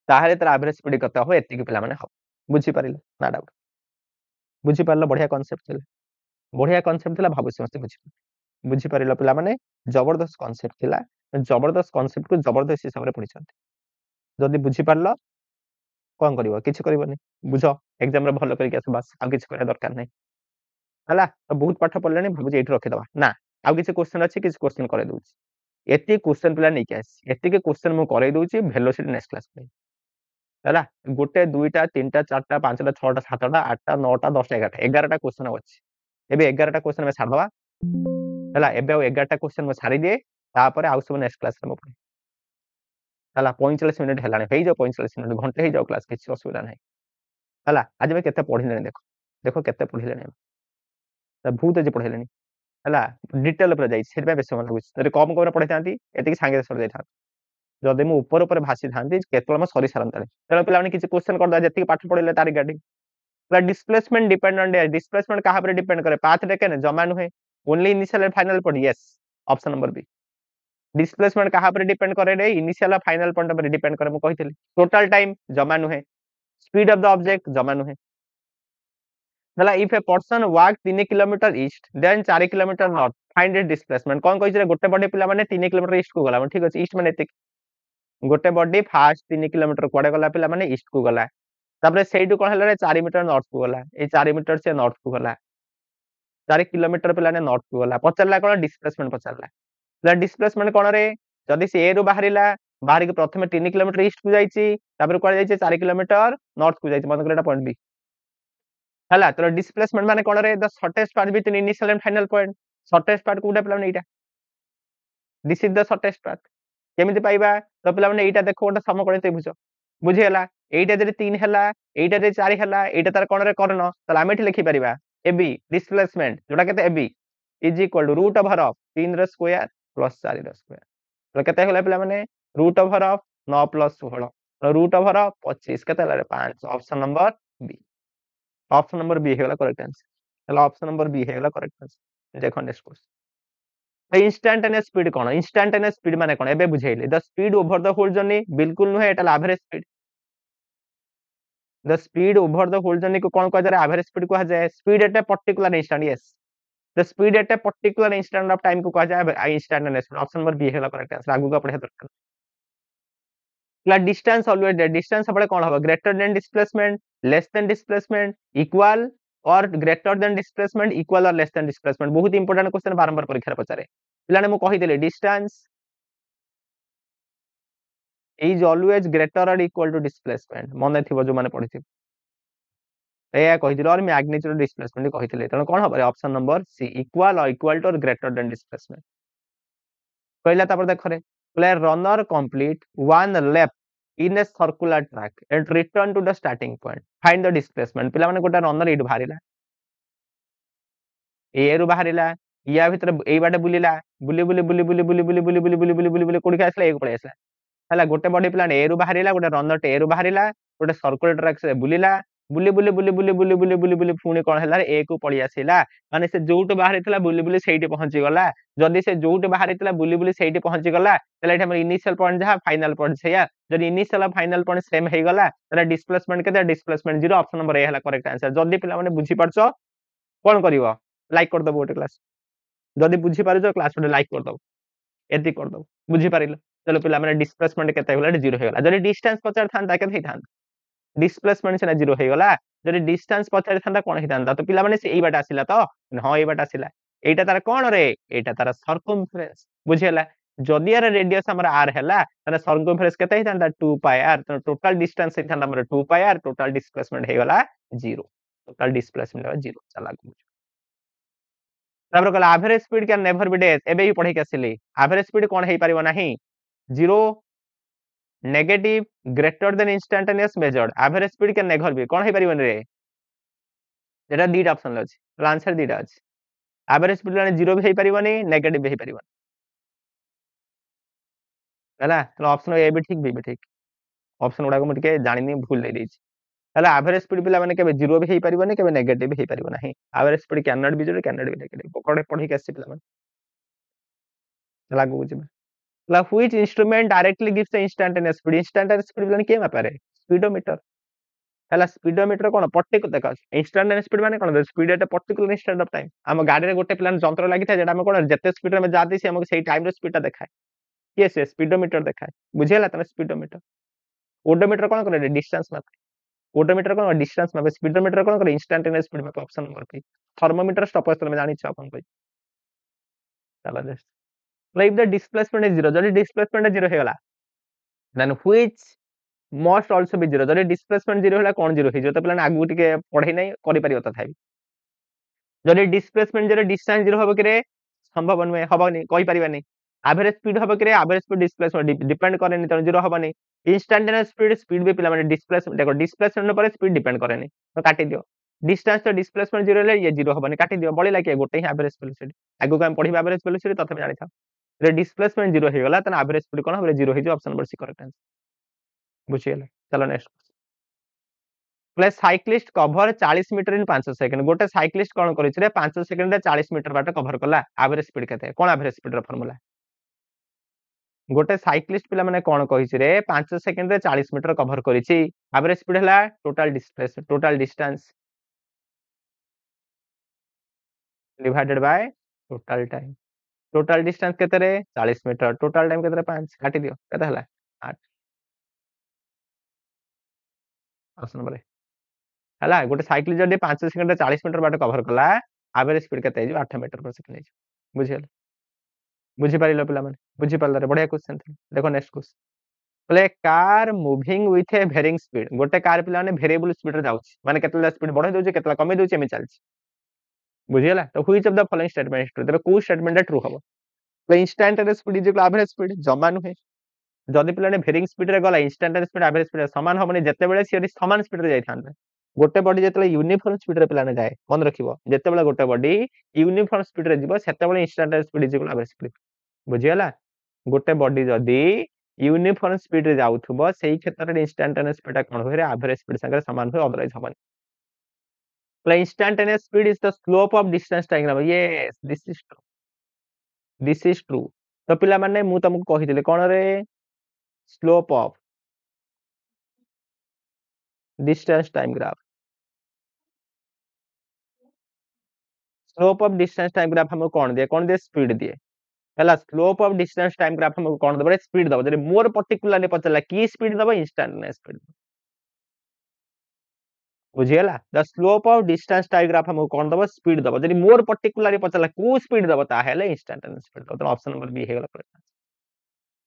S1: ताहाले तार एवरेज स्पीड केते हो एति के पिला माने हो बुझी परिले ना डाउट बुझी पारलो बढ़िया कांसेप्ट थिला बढ़िया कांसेप्ट थिला भाबु समस्त बुझी परिलो पिला माने जबरदस्त कांसेप्ट थिला जबरदस्त कांसेप्ट को जबरदस्त हिसाब रे पढी छथि जदी बुझी पारलो कोन करिवो किछ करिवोनी बुझो एग्जाम रे भलो करिक आस बस आ किछ करे दरकार नै हला तो बहुत पाठ पढलेनी भाबु जे एठी रखि दबा ना आ किछ क्वेश्चन अछि किछ क्वेश्चन करे दोछि एति क्वेश्चन पिला नै के आसी एति के क्वेश्चन मु करे दोछि वेलोसिटी नेक्स्ट क्लास पे हला गोटे दुईटा तीनटा चारटा पांचटा छटा सातटा आठटा नौटा 10टा 11टा 11टा क्वेश्चन अछि एबे 11टा क्वेश्चन में सारदवा हला एबे 11टा क्वेश्चन में सारी दिए तापर आउ सब नेक्स्ट क्लास रे मु पढे हला 45 मिनिट हेलाने हेइ जो 45 मिनिट घंटे हेइ जाओ क्लास किछ असुविधा नै हला आज में केते पढिले देखो देखो केते पढिले नै बहुत जे पढेलेनी हला डिटेल पर जाई सेबे बेस मन लागुछ जदि कम कम पढै थांती एतिकी सांगे सर जाई था जदि मु ऊपर ऊपर भासी थांती केतल म सरी सारंताले तेला पिला माने किछ क्वेश्चन कर दा जति पाठ पढिले तार गाडी ला डिस्प्लेसमेंट डिपेंड ऑन डिस्प्लेसमेंट कहा पर डिपेंड करे पाथ रे केने जमा नुहे only initial and final point yes option number B displacement कहा पर डिपेंड करे रे इनिशियल और फाइनल पॉइंट पर डिपेंड करे मु कहितली टोटल टाइम जमा नुहे स्पीड ऑफ द ऑब्जेक्ट जमा नुहे हला if a person walk 3 kilometre east then 4 kilometre north find it displacement कोन कहि रे गोटे बॉडी पिला माने 3 किलोमीटर ईस्ट को गला ठीक अछि ईस्ट माने एतिक गोटे बॉडी फास्ट 3 किलोमीटर कोडे गला पिला माने ईस्ट को गला तापरे सेइटु कोन हला रे 4 मीटर नॉर्थ को गला ए 4 मीटर से नॉर्थ को गला 4 किलोमीटर पिला ने नॉर्थ को गला पचरला कोन डिस्प्लेसमेंट पचरला ला डिस्प्लेसमेंट कोन रे जदि से ए रो बाहरिला बाहर के प्रथमे 3 किलोमीटर ईस्ट को जाईची तापरे कोन जाईची 4 किलोमीटर नॉर्थ को जाईची मतलब एटा पॉइंट बी हला तो डिस्प्लेसमेंट माने कोन रे the shortest path between initial and final point shortest path कोडा पिला माने एटा this is the shortest path केमिति पाइबा तो पिला माने एटा देखो गोटा समकोण त्रिभुज बुझी हला एटा जदि 3 हला एटा जदि 4 हला एटा तार कोन रे कर्ण तला हम एठी लिखि परिबा एबी डिस्प्लेसमेंट जोटा केते AB is equal to root over of 3 र स्क्वायर प्लस 4 र स्क्वायर तो केते होला पिला माने रूट ओवर ऑफ 9 प्लस 16 तो रूट ओवर ऑफ 25 केते होला रे 5 option number B option number B हेगला करेक्ट आंसर हला ऑप्शन नंबर बी हेगला करेक्ट आंसर देखो नेक्स्ट क्वेश्चन इंस्टैंटेनियस स्पीड कोन इंस्टैंटेनियस स्पीड माने कोन एबे बुझेइले the speed over the whole journey बिल्कुल नुहे एटा average speed the speed over the whole journey को कोन कह जाय एवरेज स्पीड को जाय speed at a particular instant yes the speed at a particular instant of time को कह जाय इंस्टैंटेनियस ऑप्शन नंबर बी हेला करेक्ट आंसर आगु का पढ़े दरकार ला डिस्टेंस ऑलवेज डिस्टेंस सबले कोन होबा greater than displacement less than displacement equal और ग्रेटर देन डिस्प्लेसमेंट इक्वल और लेस देन डिस्प्लेसमेंट बहुत इंपोर्टेंट क्वेश्चन बारंबार परीक्षा रे पचारे पिलाने मु कहि देले डिस्टेंस इज ऑलवेज ग्रेटर और इक्वल टू डिस्प्लेसमेंट मन थिबो जो माने पढिथि एया कहि दिलो और मैग्नीट्यूड डिस्प्लेसमेंट कहि थिले तण कोन होबा option number C equal or equal to or greater than displacement कहला तापर देखरे player runner complete one lap in a circular track and return to the starting point find the displacement पिला माने गोटा रनर इट बाहरिला ए रु बाहरिला या भीतर एई बाटे बुलिला बुली बुली बुली बुली बुली बुली बुली बुली बुली बुली बुली बुली कोडी के आसला एक पळे आसला हला गोटे बॉडी प्लान ए रु बाहरिला गोटे रनर टे ए रु बाहरिला गोटे सर्कुलर ट्रैक से बुलिला बुली बुली बुली बुली बुली बुली बुली बुली पुणी कोन हला ए को पळी आसिला माने से जोट बाहरितला बुली बुली सेठी पहुंची गला जदी से जोट बाहरितला बुली बुली सेठी पहुंची गला तले एठा इनिशियल पॉइंट जहा फाइनल पॉइंट सेया जदी इनिशियल और फाइनल पॉइंट सेम हे गला तले डिस्प्लेसमेंट केते डिस्प्लेसमेंट 0 ऑप्शन नंबर ए हला करेक्ट आंसर जदी पिला माने बुझी परछो कोन करिवो लाइक कर दबो गोटे क्लास जदी बुझी पारिजो क्लास गोटे लाइक कर दबो एति कर दबो बुझी पारिलो चलो पिला माने डिस्प्लेसमेंट केते होला 0 हे गला जदी डिस्टेंस पचार थांता केते थांता डिस्प्लेसमेंट से 0 हे गला जदी डिस्टेंस पचार थांता कोन हे थांता तो पिला माने से एई बाटा आसिला तो हां एई बाटा आसिला एटा तार कोन रे एटा तार सर्कमफरेंस बुझियला जदी यार रेडियस हमर r हैला तने सर्कमफरेंस केते हे थांता 2 पाई r तो टोटल डिस्टेंस हे थांता हमर 2 पाई r टोटल डिस्प्लेसमेंट हे गला 0 टोटल डिस्प्लेसमेंट हे 0 चला तापर कहला average speed can never B death एबे ही पढे के आसिली एवरेज स्पीड कोन हे परिबो नाही 0 negative greater than instantaneous measured average speed can never be कोन हे परिबो रे एटा दीटा ऑप्शन अछि तो आंसर दीटा अछि एवरेज स्पीड लाने 0 भी हे परिबोनी नेगेटिव भी हे परिबोनी हला तो ऑप्शन ए भी ठीक बी भी ठीक ऑप्शन उडा को मटिके जानिनी भूल दे दैछि ହେଲା average speed ପିଲା ମାନେ କେବେ 0 ବି ହେଇପାରିବନି କେବେ ନେଗେଟିଭ ବି ହେଇପାରିବ ନାହିଁ average speed cannot be 0 cannot be negative କୋଡେ ପଢିକି ଆସିଛି ପିଲା ମାନେ ଲାଗୁ ଯିବା ହେଲା which instrument directly gives the instantaneous speed ମାନେ କିଏ ମାପାରେ speedometer ହେଲା speedometer କଣ पर्टिकुलर ଦେଖ instantaneous speed ମାନେ କଣ speed at a particular instant of time ଆମ ଗାଡିରେ ଗୋଟେ ପ୍ଲାନ ଯନ୍ତ୍ର ଲାଗିଥାଏ ଯେଟା ଆମେ କଣ ଯେତେ ସ୍ପିଡରେ ଆମେ ଯାଆନ୍ତି ସେ ଆମକୁ ସେଇ ଟାଇମ ର ସ୍ପିଡ ଟା ଦେଖାଏ କିଏ ସେ ସ୍ପିଡୋମିଟର ଦେଖାଏ ବୁଝିହେଲା ତମେ ସ୍ପିଡୋମିଟର ओडोमीटर कौन करे डिस्टेंस मैप ओडोमीटर कौन डिस्टेंस मैप स्पीडोमीटर कौन करे इंस्टेंटेनियस स्पीड मैप ऑप्शन नंबर पे थर्मोमीटर स्टॉपेज तमे जानि छ अपन कोइ चला दे like the displacement is zero जदी डिस्प्लेसमेंट जीरो हे गला then which must also be zero जदी डिस्प्लेसमेंट जीरो होला कोन जीरो हे जो त प्लान आगु टिके पढै नै करि परियो तथापि जदी डिस्प्लेसमेंट जीरो डिस्टेंस जीरो होबो किरे संभव नुहे हबनी कहि परिबानी एवरेज स्पीड होबो किरे एवरेज स्पीड डिस्प्लेसमेंट डिपेंड करेनी त जीरो हबनी इंस्टेंटेनियस स्पीड भी पिला माने डिस्प्लेसमेंट देखो डिस्प्लेसमेंट पर स्पीड डिपेंड करेनी तो काटी दियो डिस्टेंस तो डिस्प्लेसमेंट जीरो ले ये जीरो हबनी काटी दियो बळी लाके गोटे ही एवरेज वेलोसिटी आगु काम पढिबा एवरेज वेलोसिटी तथमे जानि था रे डिस्प्लेसमेंट जीरो हे गला त एवरेज स्पीड कोन होबे जीरो हे जो option number C correct answer बुझियला चलो next play cyclist cover 40 metre in 5 second गोटे साइक्लिस्ट कोन करिछ रे 5 सेकंड रे 40 मीटर बाट कवर कला एवरेज स्पीड केते कोन एवरेज स्पीड रो फार्मूला गोटे साइक्लिस्ट पिला माने कोन कहिछि रे 5 सेकंड रे 40 मीटर कवर करिछि एवरेज स्पीड हला total distance divided by total distance केते रे 40 मीटर टोटल टाइम केते रे 5 काटी दियो केते हला 8 ऑप्शन नंबर हला गोटे साइक्लिस्ट जदी 5 सेकंड रे 40 मीटर बाट कवर कला एवरेज स्पीड केते हे 8 मीटर पर सेकंड हे बुझियला बुझि पारिलो पिला माने बुझि पारला रे बढ़िया क्वेश्चन देखो नेक्स्ट क्वेश्चन प्ले car moving with a varying speed गोटे कार पिला ने वेरिएबल स्पीड रे जाउछि माने केतला स्पीड बढ़ै दोछि केतला कमे दोछि एमे चलछि बुझियला तो which of the following statement true तबे को स्टेटमेंट ट्रू हबो play instantaneous speed is equal average speed जमा नुहे जदी पिला ने वेरिंग स्पीड रे गला इंस्टेंटेनियस स्पीड एवरेज स्पीड समान हबनी जते बेले से समान स्पीड रे जाइथान गोटे बॉडी जतले यूनिफॉर्म स्पीड रे पिला ने जाए मन रखिबो जते बेले गोटे बॉडी यूनिफॉर्म स्पीड रे जिवो सेते बेले instantaneous speed is equal average speed बुझियला गोटे बॉडी जदी यूनिफॉर्म स्पीड रे जाउथबो सेही क्षेत्र रे इंस्टेंटेनियस स्पीड कोन होय रे एवरेज स्पीड संगे समान होय अदरवाइज हबनी play instantaneous speed is the slope of distance diagram yes this is true तो पिला माने मु तुमको कहि देले कोन रे slope of distance time graph slope of distance time graph हमको कोन दे स्पीड दिए हला slope of distance time graph हमको कोन दबरे स्पीड दबो जरे मोर पर्टिकुलरली पचला की स्पीड दबो इंस्टेंटेनियस स्पीड बुझियला the slope of distance time graph हमको कोन दबो स्पीड दबो जरे मोर पर्टिकुलरली पचला को स्पीड दबो ता हेले इंस्टेंटेनियस स्पीड तो ऑप्शन नंबर बी हे गला करेक्ट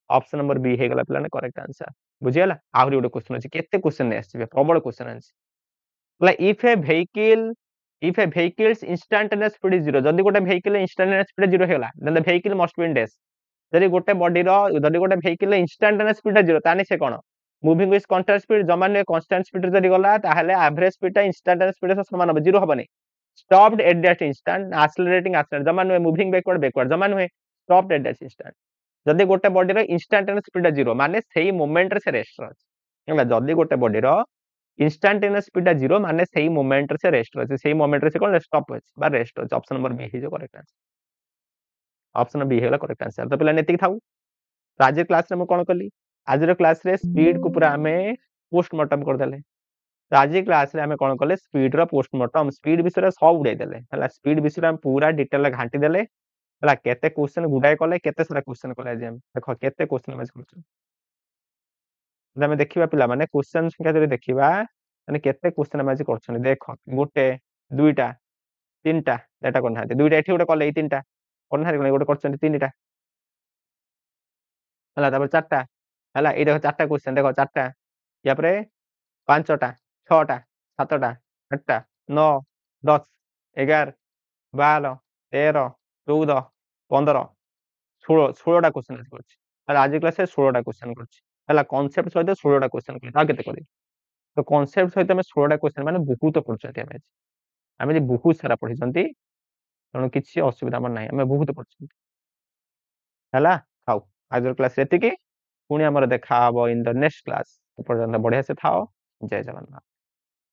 S1: ऑप्शन नंबर बी हे गला प्लान करेक्ट आंसर बुझियला आहुरी गोटे क्वेश्चन अछि केते क्वेश्चन ने आछि प्रबल क्वेश्चन अछि like if a vehicle's instantaneous speed is 0 जदी गोटे vehicle instantaneous speed 0 Hella then the vehicle must be in dash जदी गोटे बॉडी रो जदी गोटे vehicle instantaneous speed 0 ताने से कोन मूविंग विथ कांस्टेंट स्पीड जमान ने कांस्टेंट स्पीड जदी गला ताहले एवरेज स्पीड ता इंस्टेंटेनियस स्पीड से समान हो 0 हबनी stopped at that instant accelerating Zaman ने मूविंग बैकवर्ड जमान ने stopped at that instant जदी गोटे बॉडी रो इंस्टेंटेनियस स्पीड 0 माने सेही मोमेंट रे से रेस्ट रो होला जदी गोटे बॉडी रो इंस्टेंटेनियस स्पीड 0 माने सेही मोमेंट से रेस्ट रहछि सेही मोमेंट रे से कोन स्टॉप होछि बा रेस्ट होछि ऑप्शन नंबर बी हे जो करेक्ट आंसर ऑप्शन बी हेला करेक्ट आंसर तो पिला नेति थाउ आज क्लास रे म कोन कली आज रो क्लास रे स्पीड को पूरा हमें पोस्टमार्टम कर देले तो आज क्लास रे हमें कोन कले स्पीड रो पोस्टमार्टम स्पीड विषय रे सब उड़ाई देले हला स्पीड विषय रे हम पूरा डिटेल घांटी देले हला केते क्वेश्चन गुडाय कले केते सारा क्वेश्चन कले जे हम देखो केते क्वेश्चन मैच करछु ଆମେ ଦେଖିବା ପିଲାମାନେ क्वेश्चन संख्या जदि देखिबा माने केते क्वेश्चन मैच करछन देखो गोटे दुईटा तीनटा एटा कोन हाते दुईटा एठी गोटे कले तीनटा कोन हाते कोन गोटे करछन तीनटा हला तापर चारटा हला ए देखो चारटा क्वेश्चन देखो चारटा या परे पांचटा छटा सातटा आठटा 9 10 11 12 13 14 15 16 16टा क्वेश्चन करछि हला आज क्लास रे 16टा क्वेश्चन करछि हला कांसेप्ट सहित 16टा क्वेश्चन करछि आ केते करी तो कांसेप्ट सहित हम 16टा क्वेश्चन माने बहुत पढछथि हमें जे बहुत सारा पढिसंती तणु किछि असुविधा मन नाही हमें बहुत पढछथि हला खाऊ आज क्लास एति की पुणी हमर देखा हबो इन द नेक्स्ट क्लास पर्यंत बढ़िया से थाओ जय जगन्नाथ।